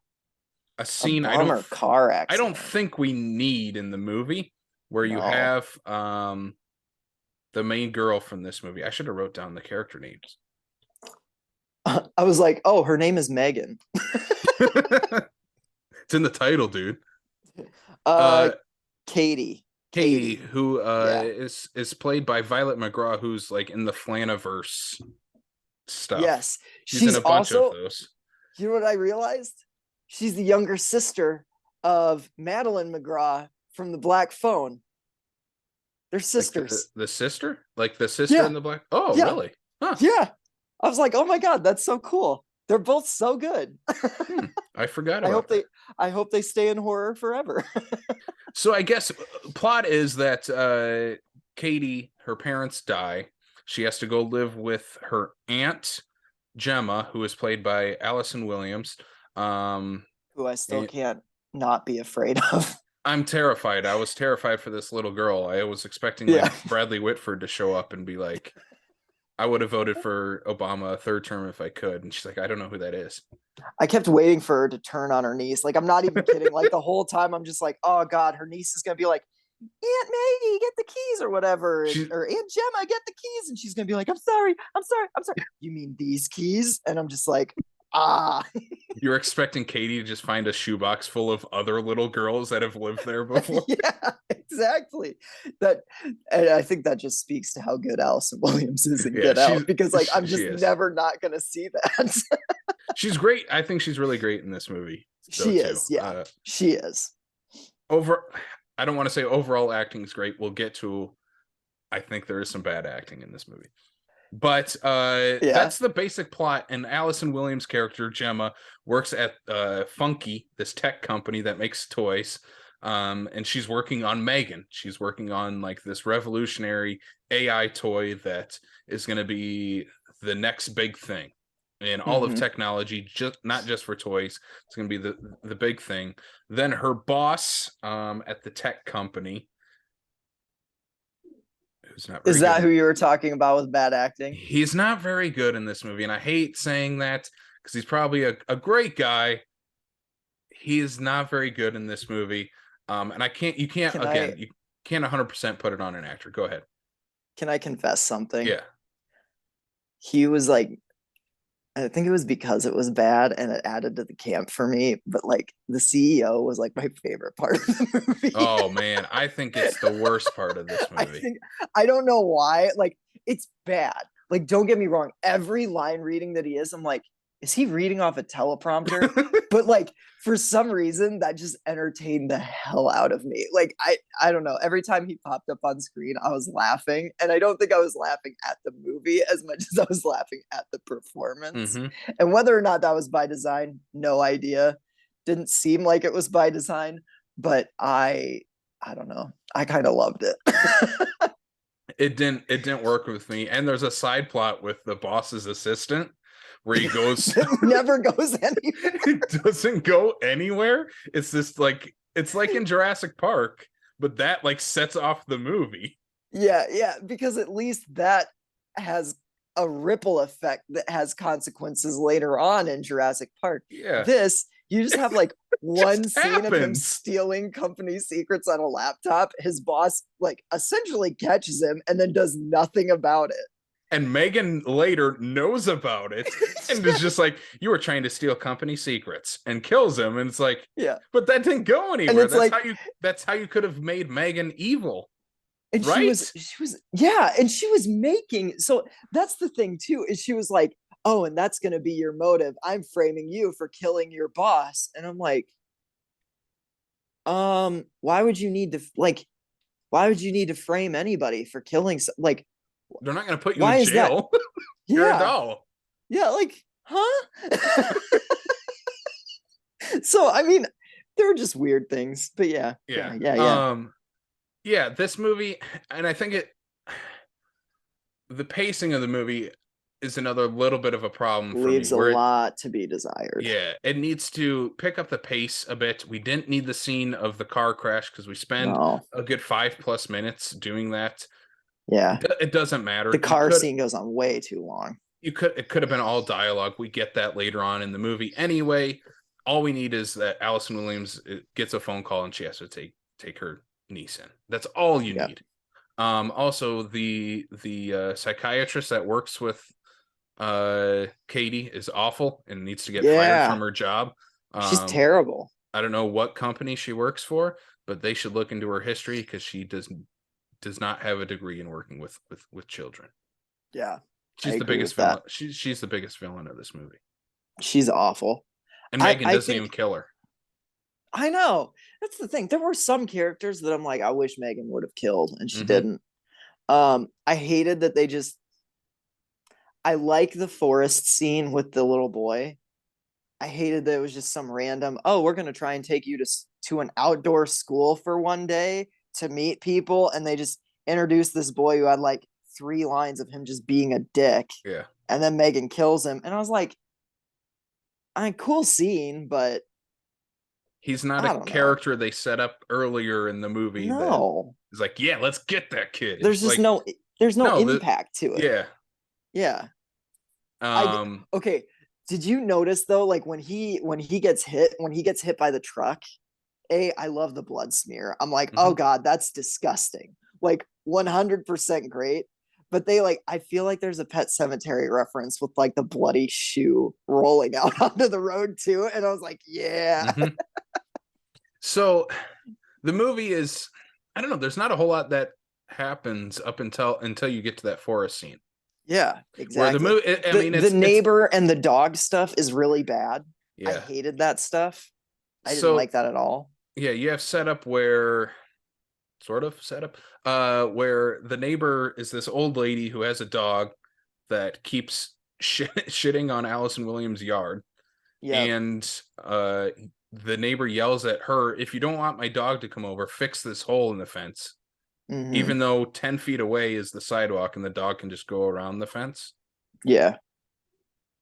a scene car accident. I don't think we need in the movie where you have the main girl from this movie. I should have wrote down the character names. I was like, oh, her name is Megan. It's in the title, dude. Katie, who is played by Violet McGraw, who's like in the Flaniverse stuff. Yes, she's in a bunch of those. You know what I realized? She's the younger sister of Madeline McGraw from the Black Phone. They're sisters. Like the sister? Like the sister in the Black? Oh, really? Huh. Yeah. I was like, oh my God, that's so cool. They're both so good. I forgot about that. I hope they stay in horror forever. So I guess plot is that Katie, her parents die. She has to go live with her aunt, Gemma, who is played by Allison Williams. Who I still can't not be afraid of. I'm terrified. I was terrified for this little girl. I was expecting like Bradley Whitford to show up and be like, I would have voted for Obama a third term if I could. And she's like, I don't know who that is. I kept waiting for her to turn on her niece. Like, I'm not even kidding. Like the whole time I'm just like, oh God, her niece is going to be like, Aunt Maggie, get the keys or whatever. Or Aunt Gemma, get the keys. And she's going to be like, I'm sorry. You mean these keys? And I'm just like, You're expecting Katie to just find a shoebox full of other little girls that have lived there before. Yeah, exactly. And I think that just speaks to how good Allison Williams is in Get Out, because like I'm just never not gonna see that. She's great. I think she's really great in this movie. She is. Yeah, she is. I don't want to say overall acting is great. We'll get to. I think there is some bad acting in this movie. But that's the basic plot. And Allison Williams' character, Gemma, works at Funky, this tech company that makes toys. And she's working on M3gan. She's working on like this revolutionary AI toy that is going to be the next big thing in all of technology, not just for toys. It's going to be the big thing. Then her boss at the tech company, is that who you were talking about with bad acting? He's not very good in this movie, and I hate saying that because he's probably a great guy. He is not very good in this movie, and you can't 100% put it on an actor. Go ahead. Can I confess something? Yeah. He was like, I think it was because it was bad and it added to the camp for me. But like the CEO was like my favorite part of the movie. Oh man, I think it's the worst part of this movie. I don't know why. Like it's bad. Like don't get me wrong. Every line reading that he is, I'm like, is he reading off a teleprompter? But like for some reason that just entertained the hell out of me. Like I don't know. Every time he popped up on screen, I was laughing. And I don't think I was laughing at the movie as much as I was laughing at the performance. And whether or not that was by design, no idea. Didn't seem like it was by design, but I don't know. I kind of loved it. It didn't work with me. And there's a side plot with the boss's assistant where he goes it never goes anywhere. It doesn't go anywhere. It's this like it's like in Jurassic Park, but that like sets off the movie. Yeah, because at least that has a ripple effect that has consequences later on in Jurassic Park. Yeah. This, you just have like one scene of him stealing company secrets on a laptop. His boss like essentially catches him and then does nothing about it. And Megan later knows about it and is just like, you were trying to steal company secrets, and kills him. And it's like, Yeah. but that didn't go And anywhere. it's like, That's how you could have made Megan evil. and Right? yeah, and she was making, so that's the thing too, is she was like, oh, and that's gonna be your motive. I'm framing you for killing your boss. And I'm like, why would you need to frame anybody for killing like, They're not going to put you why in is that? jail. You're a Yeah. doll. Yeah, like, huh? So I mean, there were just weird things, but yeah. Yeah, this movie, and I think the pacing of the movie is another little bit of a problem for Leaves me. a lot to be desired. Yeah, it needs to pick up the pace a bit. We didn't need the scene of the car crash because we spend a good 5+ minutes doing that. Yeah, it doesn't matter. The car scene goes on way too long. It could have been all dialogue. We get that later on in the movie anyway. All we need is that Allison Williams gets a phone call and she has to take her niece in. That's all you need. Also, the psychiatrist that works with Katie is awful and needs to get fired from her job. She's terrible. I don't know what company she works for, but they should look into her history because she does not have a degree in working with children. Yeah. She's the biggest villain. She's the biggest villain of this movie. She's awful. And Megan doesn't even kill her. I know. That's the thing. There were some characters that I'm like, I wish Megan would have killed, and she didn't. I hated that they just. I like the forest scene with the little boy. I hated that it was just some random, oh, we're going to try and take you to an outdoor school for one day to meet people. And they just introduced this boy who had like 3 lines of him just being a dick. Yeah. And then Megan kills him. And I was like, cool scene, but he's not a character they set up earlier in the movie. No. It's like, yeah, let's get that kid. There's just like, there's no impact to it. Yeah. Yeah. Okay. Did you notice though, like when he gets hit by the truck, I love the blood smear. I'm like, oh God, that's disgusting. Like 100% great. But I feel like there's a Pet Sematary reference with like the bloody shoe rolling out onto the road too. And I was like, yeah. So the movie is, I don't know, there's not a whole lot that happens up until you get to that forest scene. Yeah, exactly. Where the movie, the neighbor and the dog stuff is really bad. Yeah. I hated that stuff. I didn't like that at all. Yeah, you have setup where where the neighbor is this old lady who has a dog that keeps shitting on Allison Williams' yard. Yeah. And the neighbor yells at her, if you don't want my dog to come over, fix this hole in the fence. Even though 10 feet away is the sidewalk and the dog can just go around the fence. Yeah.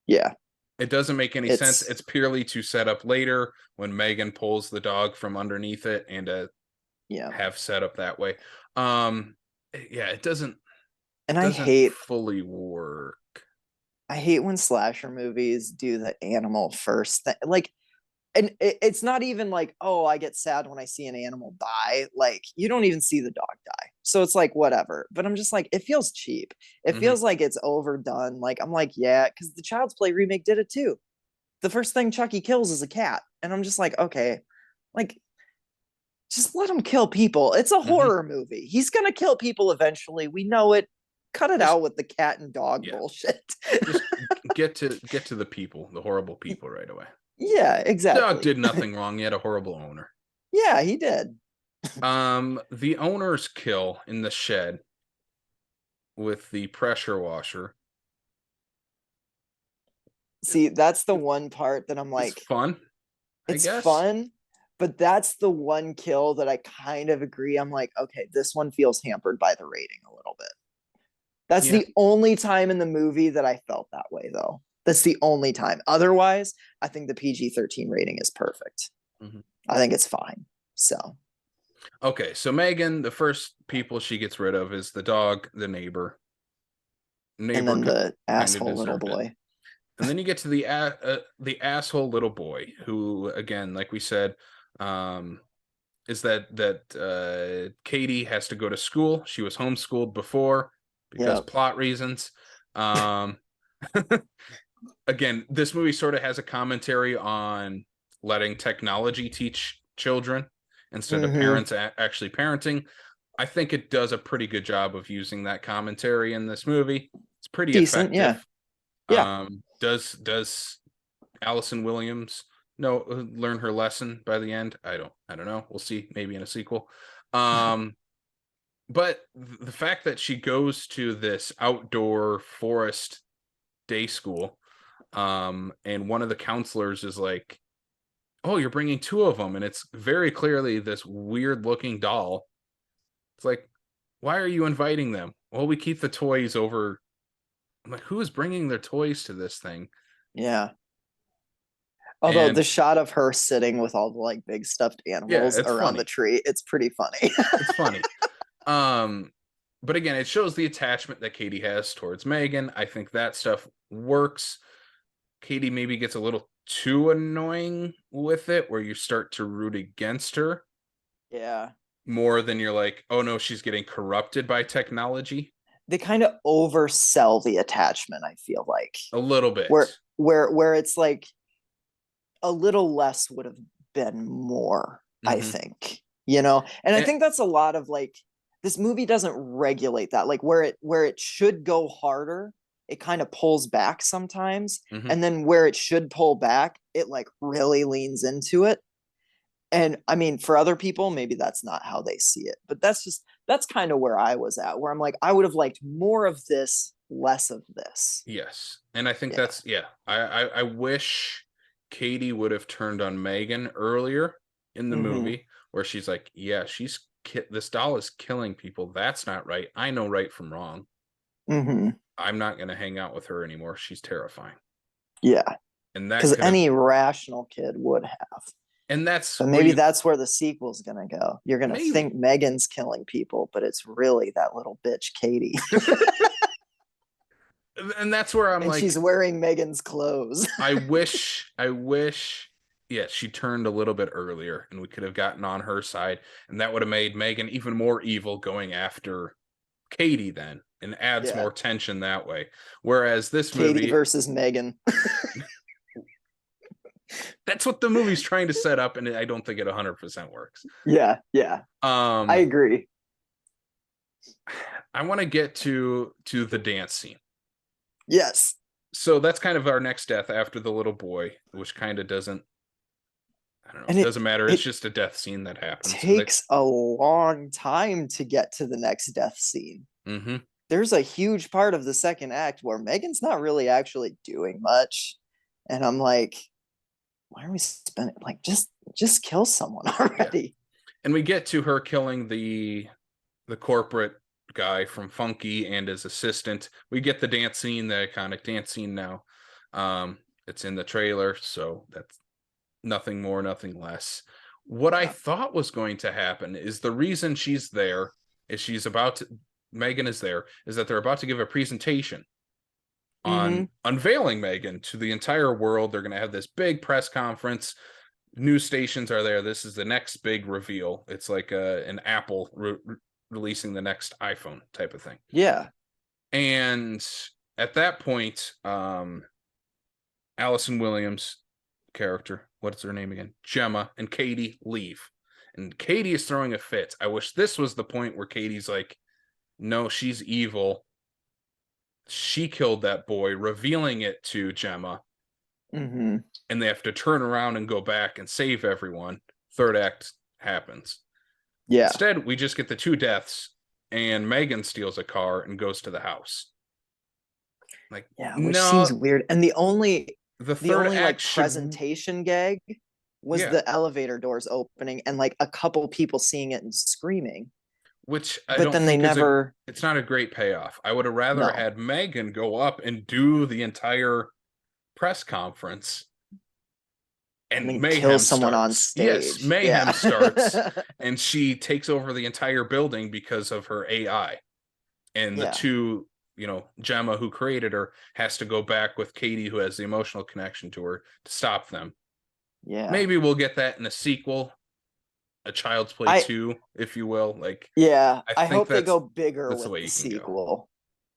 Yeah. It doesn't make any sense. It's purely to set up later when Megan pulls the dog from underneath it and have set up that way. It doesn't. And I hate fully work. I hate when slasher movies do the animal first thing. Like, and it's not even like, oh, I get sad when I see an animal die. Like, you don't even see the dog die. So it's like, whatever. But I'm just like, it feels cheap. It feels like it's overdone. Like, I'm like, yeah, because the Child's Play remake did it too. The first thing Chucky kills is a cat. And I'm just like, okay, like, just let him kill people. It's a horror movie. He's going to kill people eventually. We know it. Cut it out with the cat and dog bullshit. Just get to the people, the horrible people right away. Yeah, exactly. The dog did nothing wrong. He had a horrible owner. Yeah, he did. The owner's kill in the shed with the pressure washer. See, that's the one part that I'm like, it's fun. It's fun, but that's the one kill that I kind of agree. I'm like, okay, this one feels hampered by the rating a little bit. That's the only time in the movie that I felt that way, though. That's the only time. Otherwise, I think the PG-13 rating is perfect. I think it's fine. So. Okay, so Megan, the first people she gets rid of is the dog, the neighbor. And then the asshole little boy. And then you get to the asshole little boy, who, again, like we said, is that Katie has to go to school. She was homeschooled before because plot reasons. Um, again, this movie sort of has a commentary on letting technology teach children instead of parents actually parenting. I think it does a pretty good job of using that commentary in this movie. It's pretty Decent, effective. yeah. Does Allison Williams learn her lesson by the end? I don't know. We'll see. Maybe in a sequel. But the fact that she goes to this outdoor forest day school, and one of the counselors is like, "Oh, you're bringing two of them," and it's very clearly this weird looking doll. It's like, why are you inviting them? Well, we keep the toys over. I'm like, who is bringing their toys to this thing? Yeah. Although the shot of her sitting with all the like big stuffed animals around the tree, it's pretty funny. It's funny. But again, it shows the attachment that Katie has towards Megan. I think that stuff works. Katie maybe gets a little too annoying with it, where you start to root against her. Yeah. More than you're like, oh no, she's getting corrupted by technology. They kind of oversell the attachment, I feel like. A little bit. Where it's like a little less would have been more, I think. And I think that's a lot of like, this movie doesn't regulate that. Like where it should go harder, it kind of pulls back sometimes. And then where it should pull back, it like really leans into it. And I mean, for other people, maybe that's not how they see it, but that's kind of where I was at, where I'm like, I would have liked more of this, less of this. Yes. And I think that's, I wish Katie would have turned on Megan earlier in the movie, where she's like, yeah, this doll is killing people. That's not right. I know right from wrong. I'm not going to hang out with her anymore. She's terrifying. Yeah. And that because any rational kid would have. And that's, but maybe that's where the sequel's gonna go. You're gonna think Megan's killing people, but it's really that little bitch Katie. And that's where I'm like, she's wearing Megan's clothes. I wish, she turned a little bit earlier, and we could have gotten on her side, and that would have made Megan even more evil going after Katie then, and adds more tension that way. Whereas this Katie movie versus Megan. That's what the movie's trying to set up, and I don't think it 100% works. Yeah. I agree. I want to get to the dance scene. Yes. So that's kind of our next death after the little boy, which kind of doesn't, I don't know, it doesn't matter. It's just a death scene that happens. Takes a long time to get to the next death scene. There's a huge part of the second act where Megan's not really actually doing much. And I'm like, why are we spending, like, just kill someone already? Yeah. And we get to her killing the corporate guy from Funky and his assistant. We get the dance scene, the iconic dance scene now. It's in the trailer, so that's nothing more, nothing less. What I thought was going to happen is the reason she's there is Megan is there, is that they're about to give a presentation on unveiling Megan to the entire world. They're going to have this big press conference. News stations are there. This is the next big reveal. It's like an Apple releasing the next iPhone type of thing. Yeah. And at that point, Allison Williams character, what's her name again? Gemma and Katie leave. And Katie is throwing a fit. I wish this was the point where Katie's like, no, she's evil. She killed that boy, revealing it to Gemma. And they have to turn around and go back and save everyone. Third act happens. Yeah. Instead, we just get the two deaths, and Megan steals a car and goes to the house. Like, which seems weird. And the only like presentation gag was the elevator doors opening and like a couple people seeing it and screaming. Which it's not a great payoff. I would have rather had Megan go up and do the entire press conference and mayhem kill someone on stage. Yes, mayhem starts, and she takes over the entire building because of her AI. And the two, Gemma, who created her, has to go back with Katie, who has the emotional connection to her, to stop them. Yeah. Maybe we'll get that in a sequel. A Child's Play 2, if you will. Like, I hope they go bigger with the sequel.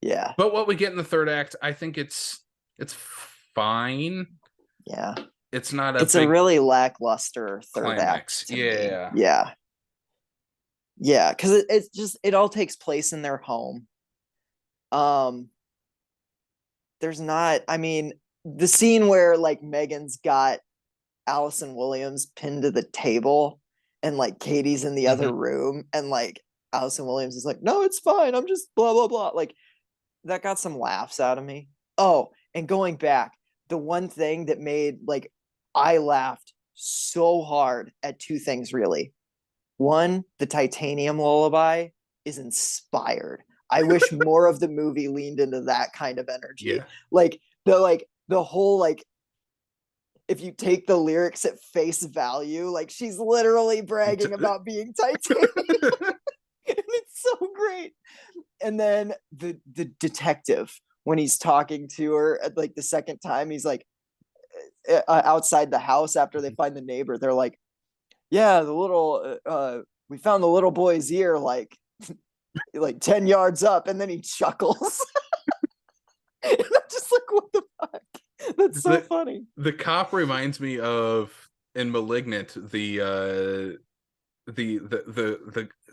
Yeah. But what we get in the third act, I think it's fine. Yeah. It's not It's a a big really lackluster third climax. act to me. Yeah. Yeah. Yeah, because it's just it all takes place in their home. Um, there's not, I mean, the scene where like Megan's got Allison Williams pinned to the table and like Katie's in the other room and like Allison Williams is like, no, it's fine. I'm just blah blah blah. Like that got some laughs out of me. Oh, and going back, the one thing that made like I laughed so hard at two things really. One, the titanium lullaby is inspired. I wish more of the movie leaned into that kind of energy. Yeah. Like the whole like if you take the lyrics at face value, like she's literally bragging about being titanium. And it's so great. And then the detective, when he's talking to her at like the second time, he's like outside the house after they find the neighbor, they're like, yeah, the little we found the little boy's ear like 10 yards up, and then he chuckles. And I'm just like, what the fuck? That's so funny. The cop reminds me of in Malignant, the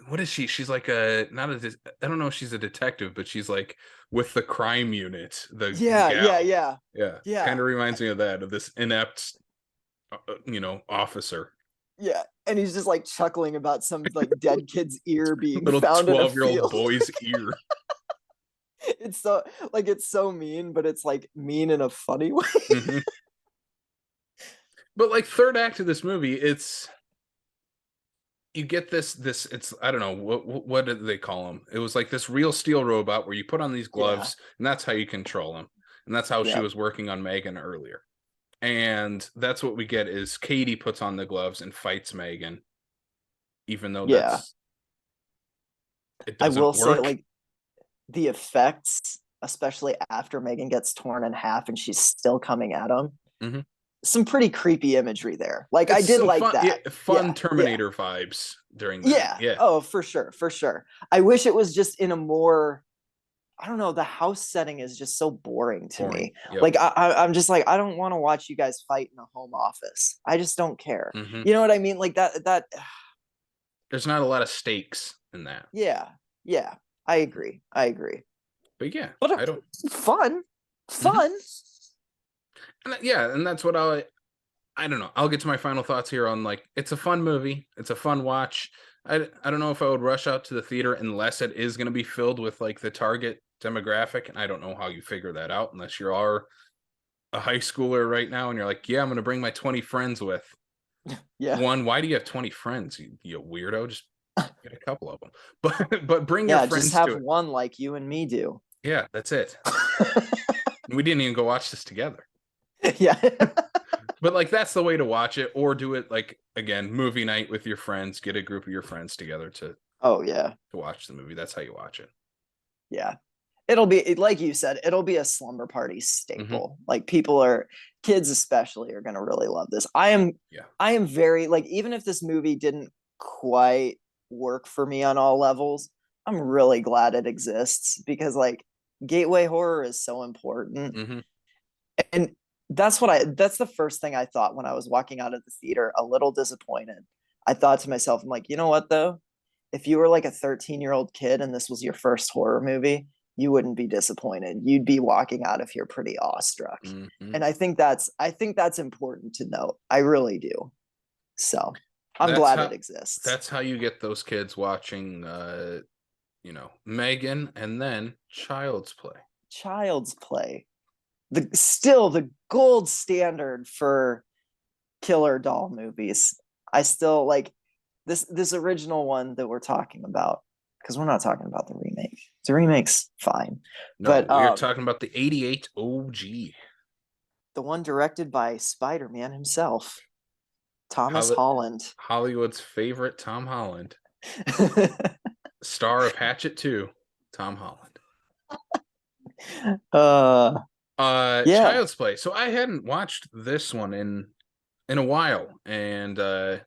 what is she? She's like I don't know if she's a detective, but she's like with the crime unit. The gal. Yeah. Kind of reminds me of that, of this inept, officer. Yeah, and he's just like chuckling about some like dead kid's ear being little found 12-year-old boy's ear. It's so mean, but it's like mean in a funny way. But like third act of this movie, you get this it's I don't know what did they call him? It was like this real steel robot where you put on these gloves and that's how you control him. And that's how she was working on Megan earlier. And that's what we get is Katie puts on the gloves and fights Megan, even though it doesn't I will work. say, like, the effects, especially after Megan gets torn in half and she's still coming at him, some pretty creepy imagery there. Like, it's I did like fun, that. Fun Terminator vibes during that. Yeah. Oh, for sure. I wish it was just in a more, I don't know, the house setting is just so boring to me. Yep. Like I'm just like, I don't want to watch you guys fight in a home office. I just don't care. You know what I mean? Like that there's not a lot of stakes in that. Yeah. I agree. But yeah, but I don't fun. And that's what I don't know. I'll get to my final thoughts here on like it's a fun movie. It's a fun watch. I don't know if I would rush out to the theater unless it is going to be filled with like the target demographic, and I don't know how you figure that out unless you are a high schooler right now and you're like, yeah, I'm going to bring my 20 friends with. Yeah. One, why do you have 20 friends? You weirdo. Just get a couple of them. But bring your friends. Just have one like you and me do. Yeah, that's it. We didn't even go watch this together. Yeah. But like that's the way to watch it, or do it like again, movie night with your friends. Get a group of your friends together to watch the movie. That's how you watch it. Yeah, it'll be like you said. It'll be a slumber party staple. Like kids especially are gonna really love this. I am very like, even if this movie didn't quite work for me on all levels, I'm really glad it exists because like gateway horror is so important. And that's the first thing I thought when I was walking out of the theater, a little disappointed. I thought to myself, I'm like, you know what though? If you were like a 13-year-old kid and this was your first horror movie, you wouldn't be disappointed. You'd be walking out of here pretty awestruck. And I think that's important to note. I really do. So I'm glad it exists. That's how you get those kids watching Megan and then Child's Play. Still the gold standard for killer doll movies. I still like this original one that we're talking about, because we're not talking about the remake. The remake's fine. No, but we're talking about the 88 OG. The one directed by Spider-Man himself, Thomas Holland. Hollywood's favorite Tom Holland. Star of Hatchet 2, Tom Holland. Child's Play. So I hadn't watched this one in a while, and I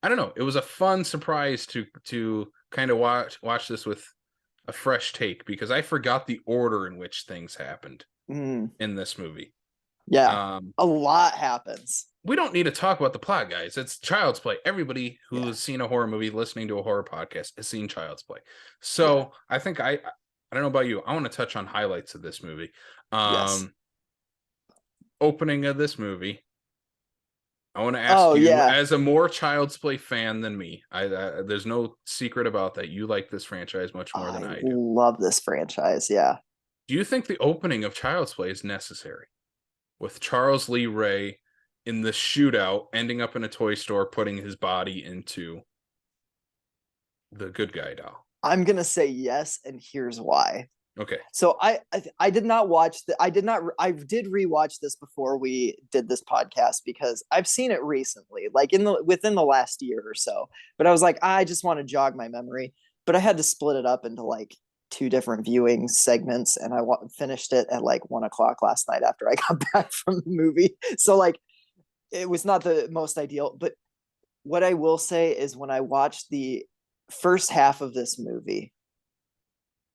don't know. It was a fun surprise to kind of watch this with a fresh take because I forgot the order in which things happened in this movie. Yeah, a lot happens. We don't need to talk about the plot, guys. It's Child's Play. Everybody who's seen a horror movie, listening to a horror podcast, has seen Child's Play. So I think I don't know about you. I want to touch on highlights of this movie. Opening of this movie. I want to ask you, as a more Child's Play fan than me, there's no secret about that. You like this franchise much more than I do. Love this franchise, yeah. Do you think the opening of Child's Play is necessary? With Charles Lee Ray in the shootout, ending up in a toy store, putting his body into the good guy doll. I'm gonna say yes, and here's why. Okay. So I did not watch I did rewatch this before we did this podcast because I've seen it recently, like within the last year or so. But I was like, I just want to jog my memory. But I had to split it up into like 2 different viewing segments, and I finished it at like 1:00 last night after I got back from the movie. So like, it was not the most ideal. But what I will say is, when I watched the first half of this movie,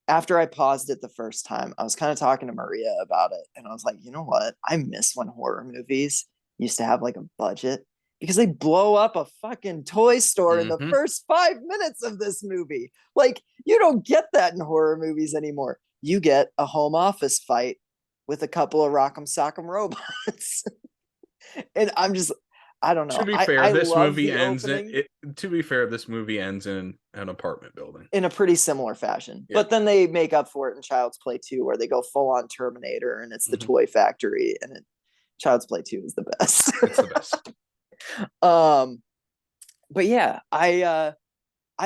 after I paused it the first time, I was kind of talking to Maria about it, and I was like, you know what? I miss when horror movies used to have like a budget, because they blow up a fucking toy store in the first 5 minutes of this movie. Like, you don't get that in horror movies anymore. You get a home office fight with a couple of Rock'em Sock'em robots. And I don't know. To be fair, this movie ends in an apartment building in a pretty similar fashion. Yeah. But then they make up for it in Child's Play 2, where they go full on Terminator, and it's the toy factory, and Child's Play 2 is the best. It's the best. But yeah, I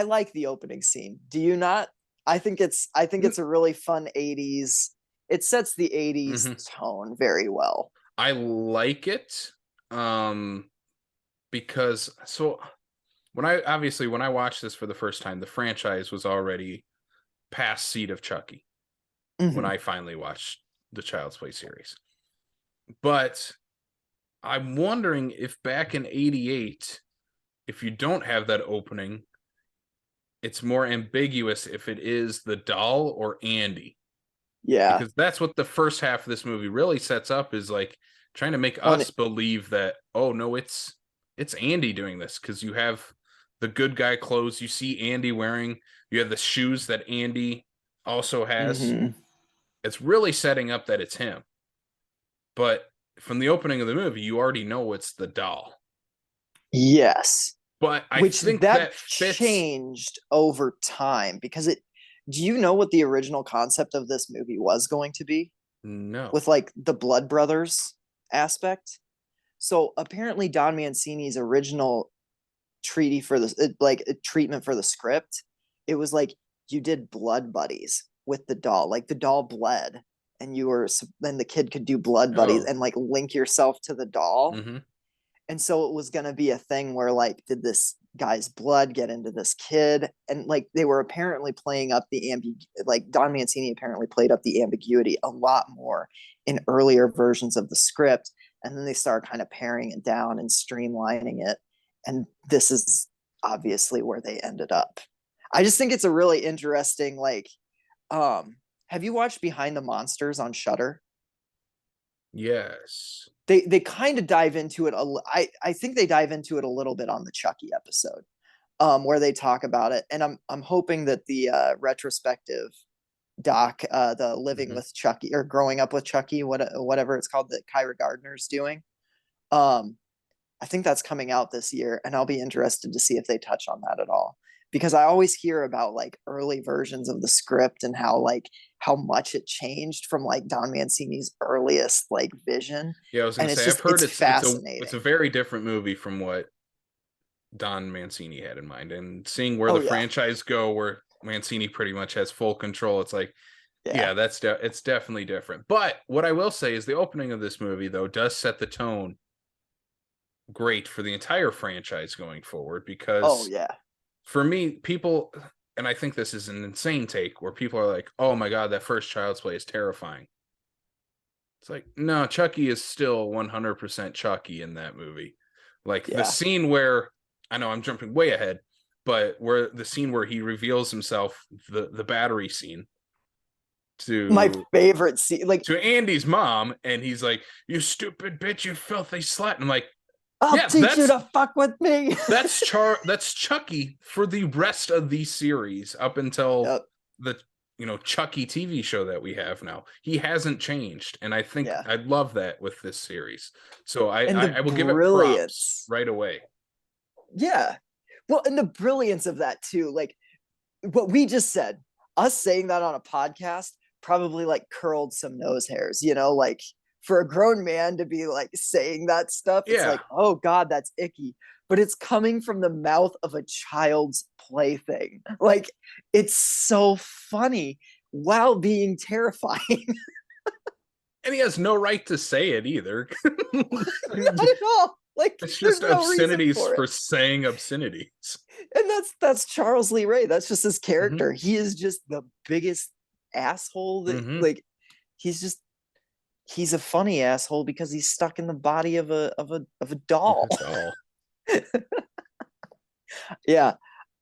like the opening scene. Do you not? I think it's a really fun 80s. It sets the 80s tone very well. I like it. Because when I watched this for the first time, the franchise was already past Seed of Chucky when I finally watched the Child's Play series. But I'm wondering if back in 88, if you don't have that opening, it's more ambiguous if it is the doll or Andy. Yeah. Because that's what the first half of this movie really sets up, is like trying to make us believe that, oh no, it's Andy doing this, because you have the good guy clothes. You see Andy wearing, you have the shoes that Andy also has. It's really setting up that it's him. But from the opening of the movie, you already know it's the doll. Yes. But I think that changed over time, because do you know what the original concept of this movie was going to be? No. With like the Blood Brothers aspect. So apparently Don Mancini's original treatment for the script, it was like you did blood buddies with the doll, like the doll bled, and then the kid could do blood buddies and like link yourself to the doll. And so it was going to be a thing where, like, did this guy's blood get into this kid? And like, they were apparently playing up like Don Mancini apparently played up the ambiguity a lot more in earlier versions of the script. And then they started kind of paring it down and streamlining it. And this is obviously where they ended up. I just think it's a really interesting, like, have you watched Behind the Monsters on Shudder? Yes. They kind of dive into it. I think they dive into it a little bit on the Chucky episode, where they talk about it. And I'm hoping that the retrospective doc, the Living with Chucky, or Growing Up with Chucky, whatever it's called, that Kyra Gardner's doing, I think that's coming out this year, and I'll be interested to see if they touch on that at all, because I always hear about like early versions of the script and how much it changed from like Don Mancini's earliest like vision. Yeah, I was gonna say, I've heard it's fascinating. It's a very different movie from what Don Mancini had in mind, and seeing where the franchise go, where Mancini pretty much has full control, it's like, it's definitely different. But what I will say is the opening of this movie, though, does set the tone great for the entire franchise going forward, because for me, people, and I think this is an insane take, where people are like, oh my god, that first Child's Play is terrifying. It's like, no, Chucky is still 100% Chucky in that movie. Like the scene where, I know I'm jumping way ahead, but where the scene where he reveals himself, the battery scene My to favorite scene, like, Andy's mom, and he's like, "You stupid bitch, you filthy slut." And I'm like, I'll yeah, teach you to fuck with me. that's Chucky for the rest of the series up until Yep. the Chucky TV show that we have now. He hasn't changed, and I think Yeah. I'd love that with this series. So And the I will give it props brilliance. right away. Yeah. Well, and the brilliance of that too, like what we just said, us saying that on a podcast probably like curled some nose hairs, like for a grown man to be like saying that stuff, it's Yeah. like, oh God, that's icky. But it's coming from the mouth of a child's plaything. Like, it's so funny while being terrifying. And he has no right to say it either. Not at all. Like, It's there's just no reason obscenities for it. for saying obscenities. And that's Charles Lee Ray. That's just his character. Mm-hmm. He is just the biggest asshole that like he's a funny asshole because he's stuck in the body of a doll. Yeah.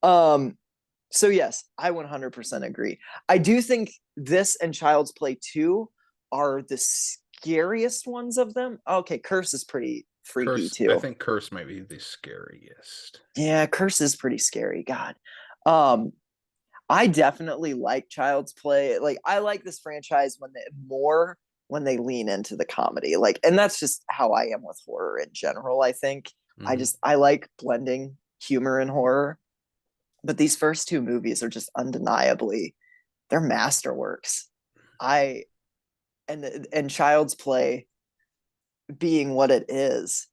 So yes, I 100% agree. I do think this and Child's Play 2 are the scariest ones of them. Okay, Curse is pretty freaky too. I think Curse might be the scariest. Yeah, Curse is pretty scary. God. I definitely like Child's Play. Like, I like this franchise when they lean into the comedy. Like, and that's just how I am with horror in general, I think. I like blending humor and horror. But these first two movies are just undeniably, they're masterworks. And Child's Play being what it is,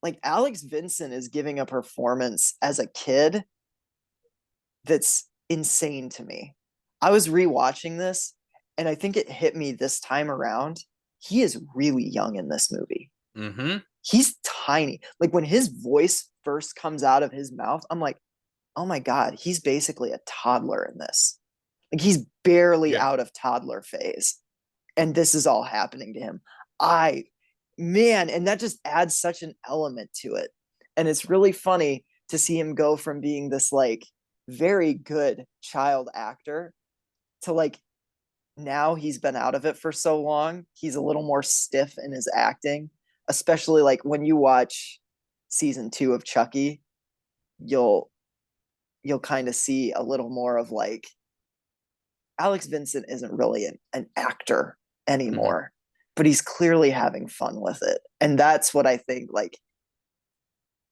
like Alex Vincent is giving a performance as a kid that's insane to me. I was rewatching this and I think it hit me this time around. He is really young in this movie. He's tiny. Like, when his voice first comes out of his mouth, I'm like, oh my God, he's basically a toddler in this. Like, he's barely out of toddler phase. And this is all happening to him. And that just adds such an element to it. And it's really funny to see him go from being this like very good child actor to like, now he's been out of it for so long, he's a little more stiff in his acting, especially like when you watch season 2 of Chucky, you'll kind of see a little more of like, Alex Vincent isn't really an actor anymore, but he's clearly having fun with it. And that's what I think, like,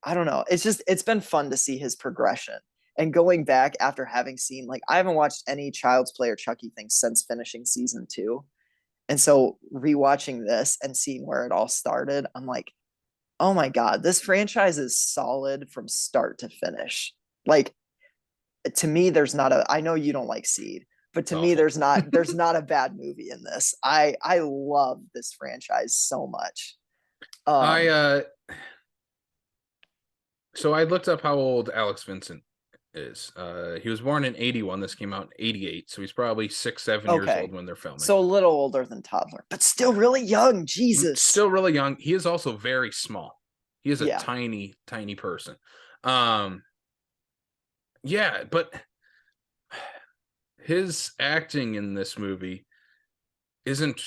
I don't know. It's been fun to see his progression. And going back after having seen, like, I haven't watched any Child's Play or Chucky things since finishing season 2. And so rewatching this and seeing where it all started, I'm like, oh my God, this franchise is solid from start to finish. Like, to me, I know you don't like Seed, but to me, there's not a bad movie in this. I love this franchise so much. So I looked up how old Alex Vincent is. He was born in 81. This came out in 88. So he's probably 6-7 years old when they're filming. So a little older than toddler, but still really young. Jesus. Still really young. He is also very small. He is a tiny, tiny person. Yeah, but his acting in this movie isn't,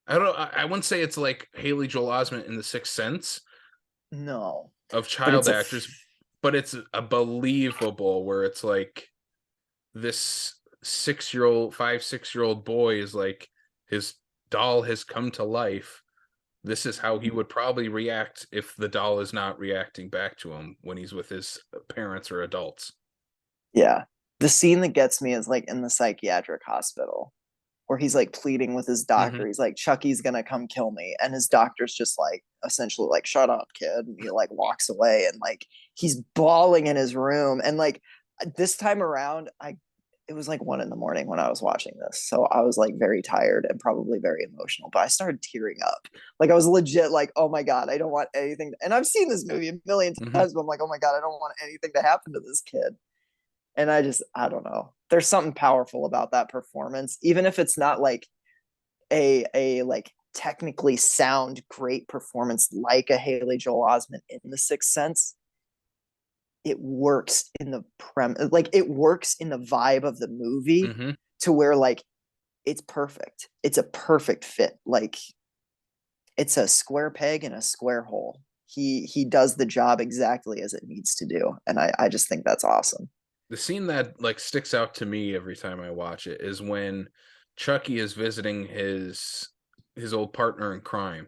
I wouldn't say it's like Haley Joel Osment in The Sixth Sense. No. Of child actors, but it's a believable, where it's like this 5-6-year-old boy is like, his doll has come to life. This is how he would probably react if the doll is not reacting back to him when he's with his parents or adults. Yeah. The scene that gets me is like in the psychiatric hospital where he's like pleading with his doctor. He's like, Chucky's gonna come kill me. And his doctor's just like, essentially like, shut up, kid. And he like walks away and like he's bawling in his room. And like this time around, it was like 1 a.m. when I was watching this. So I was like very tired and probably very emotional, but I started tearing up. Like, I was legit like, oh my God, I don't want anything. And I've seen this movie a million times, but I'm like, oh my God, I don't want anything to happen to this kid. And I don't know. There's something powerful about that performance, even if it's not like a like technically sound great performance like a Haley Joel Osment in The Sixth Sense. it works in the like it works in the vibe of the movie Mm-hmm. to where like it's perfect. It's a perfect fit. Like it's a square peg in a square hole. He does the job exactly as it needs to do. And I just think that's awesome. The scene that like sticks out to me every time I watch it is when Chucky is visiting his old partner in crime.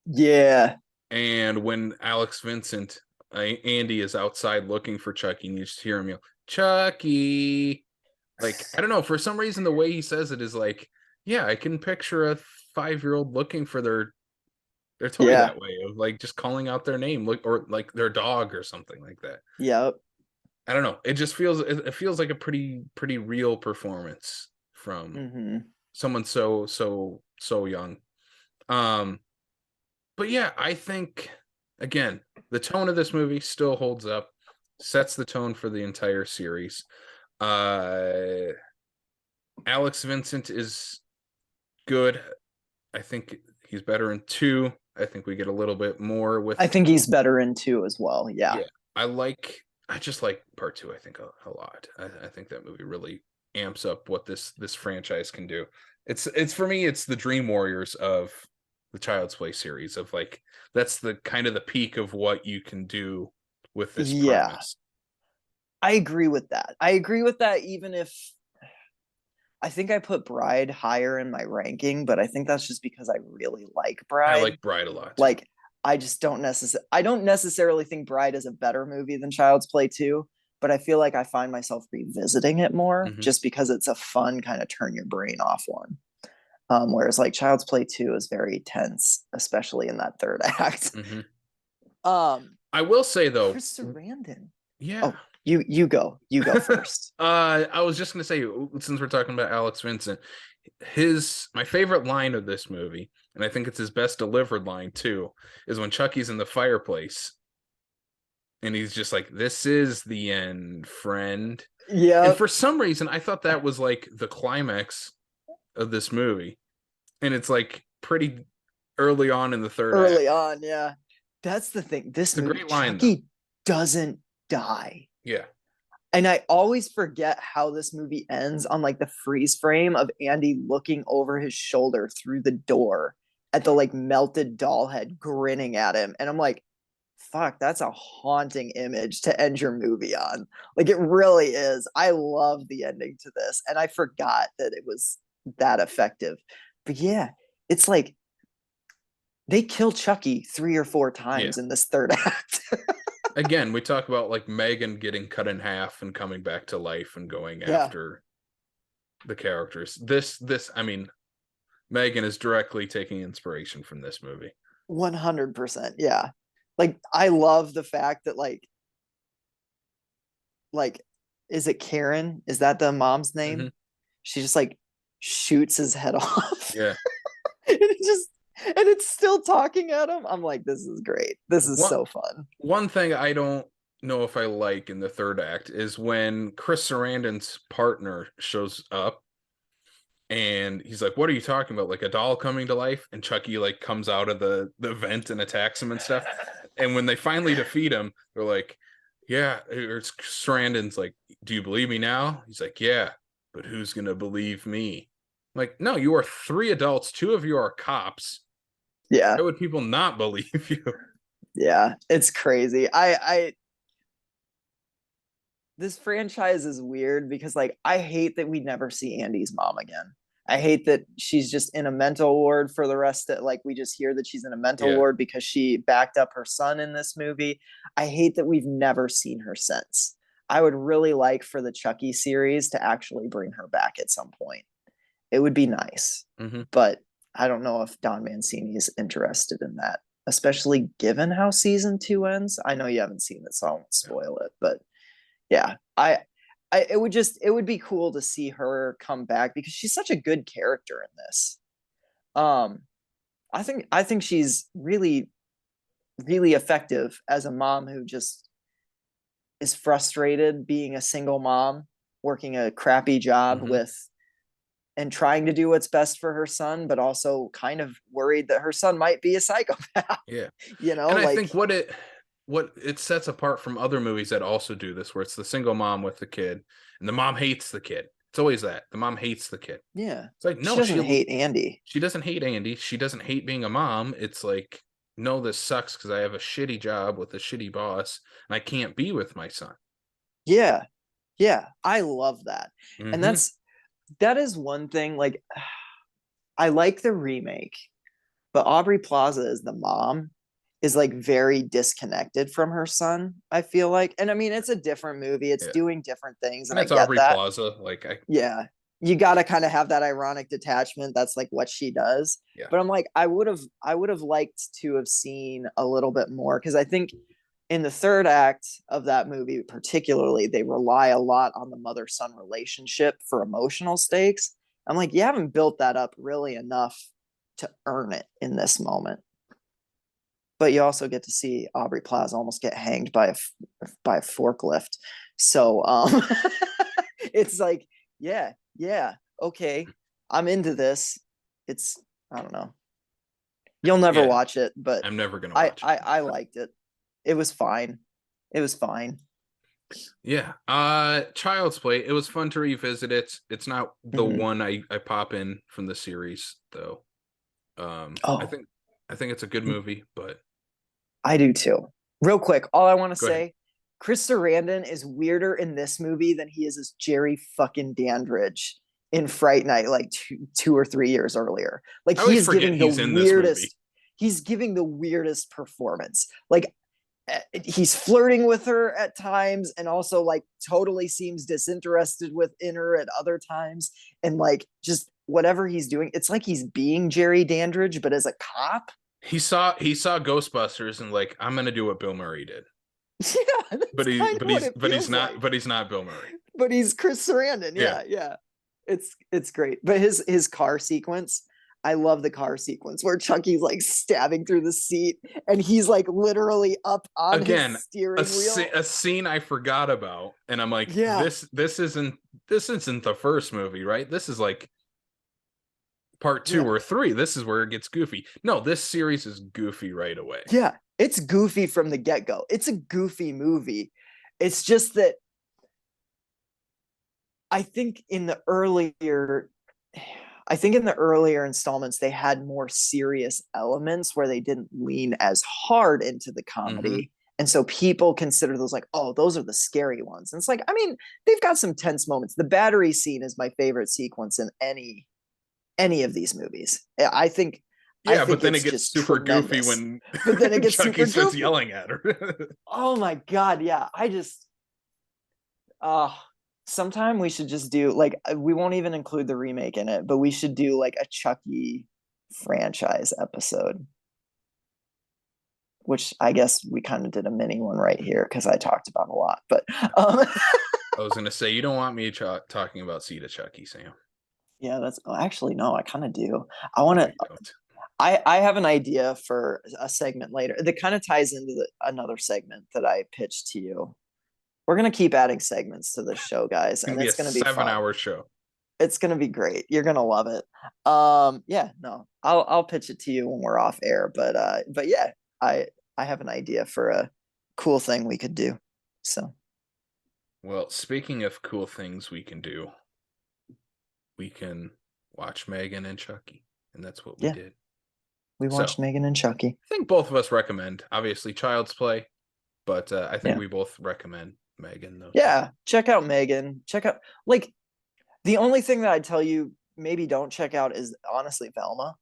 Yeah. And when Alex Vincent, Andy is outside looking for Chucky, and you just hear him yell, Chucky. Like, I don't know, for some reason, the way he says it is like, yeah, I can picture a 5-year-old looking for their toy Yeah. that way, of like just calling out their name, like, or like their dog or something like that. Yep. I don't know. It just feels like a pretty real performance from Mm-hmm. someone so young. Um, but yeah, I think again, the tone of this movie still holds up, sets the tone for the entire series. Uh, Alex Vincent is good. I think he's better in 2. I think we get a little bit more with. I think he's better in 2 as well. Yeah. Yeah, I just like part 2. I think a lot. I think that movie really amps up what this franchise can do. It's for me, it's the Dream Warriors of the Child's Play series. Of like, that's the kind of the peak of what you can do with this Yeah. premise. I agree with that. I agree with that, even if I think I put Bride higher in my ranking, but I think that's just because I really like I Bride. like Bride a lot too. Like I don't necessarily think Bride is a better movie than Child's Play 2, but I feel like I find myself revisiting it more Mm-hmm. just because it's a fun kind of turn your brain off one. Whereas like Child's Play 2 is very tense, especially in that third act. Mm-hmm. Um I will say though, Chris Sarandon. yeah. Oh, you go. You go first. I was just gonna say, since we're talking about Alex Vincent, my favorite line of this movie, and I think it's his best delivered line too, is when Chucky's in the fireplace and he's just like, "This is the end, friend." And Yeah. for some reason, I thought that was like the climax of this movie, and it's like pretty early on in the third act. Early on, yeah. That's the thing. This It's a movie, great line, though. Chucky doesn't die. Yeah. And I always forget how this movie ends on like the freeze frame of Andy looking over his shoulder through the door at the like melted doll head grinning at him. And I'm like, fuck, that's a haunting image to end your movie on. Like it really is. I love the ending to this. And I forgot that it was that effective. But yeah, it's like they kill Chucky 3 or 4 Yeah. times in this third act. Again, we talk about like M3gan getting cut in half and coming back to life and going Yeah. after the characters. I mean, M3gan is directly taking inspiration from this movie. 100%. Yeah. Like I love the fact that like is it Karen? Is that the mom's name? Mm-hmm. She just like shoots his head off. Yeah. and it's still talking at him. I'm like, this is great. This is so fun. One thing I don't know if I like in the third act is when Chris Sarandon's partner shows up and he's like, "What are you talking about? Like a doll coming to life?" And Chucky like comes out of the vent and attacks him and stuff. And when they finally defeat him, they're like, "Yeah." Or Sarandon's like, "Do you believe me now?" He's like, "Yeah, but who's gonna believe me?" I'm like, no, you are 3 adults. 2 of you are cops. Yeah. Why would people not believe you? Yeah, it's crazy. This franchise is weird because like I hate that we never see Andy's mom again. I hate that she's just in a mental ward for the rest of like we just hear that she's in a mental ward because she backed up her son in this movie. I hate that we've never seen her since. I would really like for the Chucky series to actually bring her back at some point. It would be nice. Mm-hmm. But I don't know if Don Mancini is interested in that, especially given how season 2 ends. I know you haven't seen it, so I won't spoil it, but yeah, it would be cool to see her come back because she's such a good character in this. I think she's really really effective as a mom who just is frustrated being a single mom, working a crappy job with and trying to do what's best for her son, but also kind of worried that her son might be a psychopath. Yeah. You know, and I like think what it sets apart from other movies that also do this, where it's the single mom with the kid, and the mom hates the kid. It's always that the mom hates the kid. Yeah. It's like, She no, doesn't hate Andy. she doesn't hate Andy. She doesn't hate being a mom. It's like, no, this sucks because I have a shitty job with a shitty boss, and I can't be with my son. Yeah. Yeah. I love that. And Mm-hmm. that is one thing. Like, I like the remake, but Aubrey Plaza as the mom is like very disconnected from her son, I feel like. And I mean, it's a different movie, it's Yeah. doing different things, and And I it's get Aubrey that. Plaza. Like, Yeah. You got to kind of have that ironic detachment. That's like what she does. yeah. But I'm like, I would have liked to have seen a little bit more, because I think in the third act of that movie, particularly, they rely a lot on the mother son relationship for emotional stakes. I'm like, you haven't built that up really enough to earn it in this moment. But you also get to see Aubrey Plaza almost get hanged by a forklift. So it's like, yeah, okay, I'm into this. It's, I don't know. You'll never Yeah, watch it, but I'm never gonna I, watch it. I liked it. It was fine. It was fine. Yeah. Child's Play. It was fun to revisit it. It's not the one I pop in from the series though. Oh, I think it's a good movie, but I do too. Real quick, all I want to go ahead. say, Chris Sarandon is weirder in this movie than he is as Jerry fucking Dandridge in Fright Night, like 2 or 3 years earlier. Like I he always is forget giving the he's in this movie. weirdest. He's giving the weirdest performance. Like he's flirting with her at times, and also like totally seems disinterested within her at other times, and like just whatever he's doing, it's like he's being Jerry Dandridge, but as a cop. He saw Ghostbusters and like, I'm gonna do what Bill Murray did. Yeah, that's kind of what it feels like. But he's not Bill Murray. But he's Chris Sarandon. Yeah. Yeah. It's great. But his car sequence, I love the car sequence where Chucky's like stabbing through the seat, and he's like literally up on Again, his steering wheel. a scene I forgot about, and I'm like, Yeah. this isn't the first movie, right? This is like part 2 or 3. This is where it gets goofy. No, this series is goofy right away. Yeah, it's goofy from the get-go. It's a goofy movie. It's just that I think in the earlier installments they had more serious elements where they didn't lean as hard into the comedy. And so people consider those like, oh, those are the scary ones. And it's like, I mean, they've got some tense moments. The battery scene is my favorite sequence in any of these movies. I think. Yeah, I think but then it gets super tremendous. goofy when but then it gets Chucky super starts goofy. yelling at her. Oh my god, yeah. Sometime we should just do like, we won't even include the remake in it, but we should do like a Chucky franchise episode. Which I guess we kind of did a mini one right here because I talked about a lot. But I was gonna say, you don't want me talking about Seed of Chucky, Sam. yeah, that's actually no, I kind of do. I want to. No, I have an idea for a segment later that kind of ties into another segment that I pitched to you. We're gonna keep adding segments to this show, guys, and it's gonna be 7-hour show. It's gonna be great. You're gonna love it. Yeah, no, I'll pitch it to you when we're off air. But yeah, I have an idea for a cool thing we could do. So, well, speaking of cool things we can do, we can watch M3gan and Chucky, and that's what we did. We watched M3gan and Chucky. I think both of us recommend, obviously, Child's Play, but I think we both recommend M3gan though. Yeah, check out M3gan. Check out, like, the only thing that I'd tell you maybe don't check out is honestly Velma.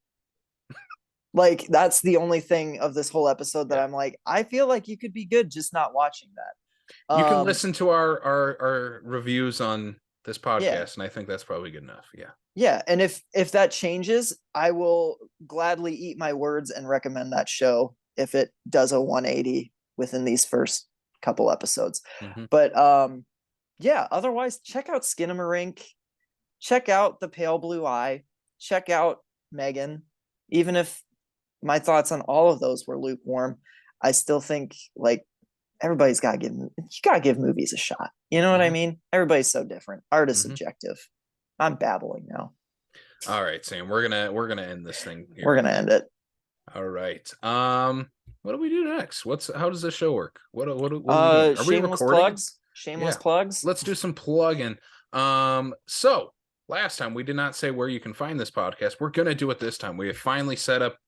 Like, that's the only thing of this whole episode that I'm like, I feel like you could be good just not watching that. You can listen to our reviews on this podcast, and I think that's probably good enough. Yeah, and if that changes, I will gladly eat my words and recommend that show if it does a 180 within these first couple episodes. But yeah, otherwise check out Skinamarink, check out The Pale Blue Eye, check out M3gan. Even if my thoughts on all of those were lukewarm, I still think like everybody's got to give movies a shot. You know what I mean? Everybody's so different. Art is subjective. I'm babbling now. All right, Sam, we're gonna end this thing here. We're gonna end it. All right. what do we do next? How does this show work? What do we do? Are we Shameless recording? plugs. Shameless plugs. Let's do some plugging. So last time we did not say where you can find this podcast. We're gonna do it this time. We have finally set up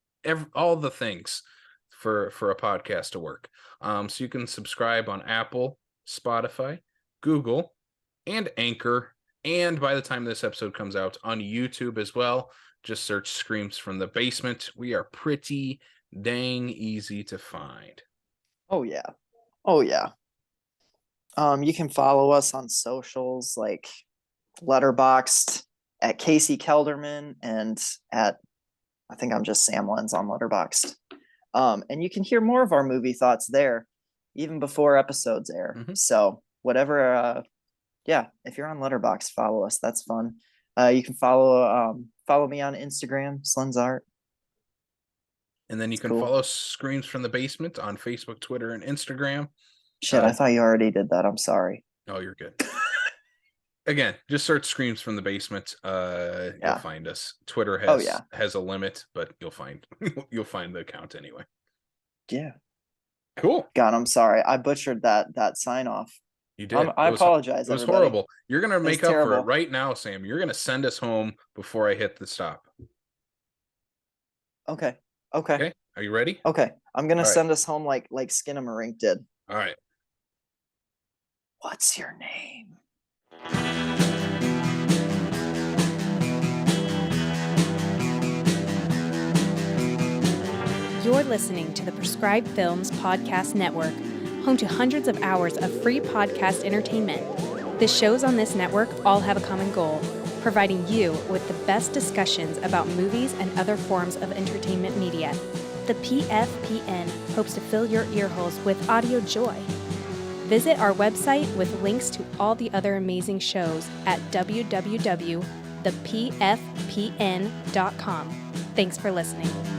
all the things for a podcast to work. So you can subscribe on Apple, Spotify, Google, and Anchor. And by the time this episode comes out, on YouTube as well. Just search Screams from the Basement. We are pretty dang easy to find. Oh yeah. You can follow us on socials like Letterboxd at Casey Kelderman and at, I think I'm just Sam Lenz on Letterboxd. And you can hear more of our movie thoughts there even before episodes air. Mm-hmm. So whatever, if you're on Letterboxd, follow us. That's fun. You can follow me on Instagram, Slenzart. And then you can follow Screams from the Basement on Facebook, Twitter, and Instagram. Shit, I thought you already did that. I'm sorry. Oh, you're good. Again, just search Screams from the Basement. You'll find us. Twitter has a limit, but you'll find the account anyway. Yeah. Cool. God, I'm sorry. I butchered that sign off. You did. I apologize. It was everybody. horrible. You're gonna make up for it right now, Sam. You're gonna send us home before I hit the stop. Okay. Are you ready? Okay. I'm gonna send us home like Skinamarink did. All right. What's your name? You're listening to the Prescribed Films Podcast Network, home to hundreds of hours of free podcast entertainment. The shows on this network all have a common goal, providing you with the best discussions about movies and other forms of entertainment media. The PFPN hopes to fill your earholes with audio joy. Visit our website with links to all the other amazing shows at www.thepfpn.com. Thanks for listening.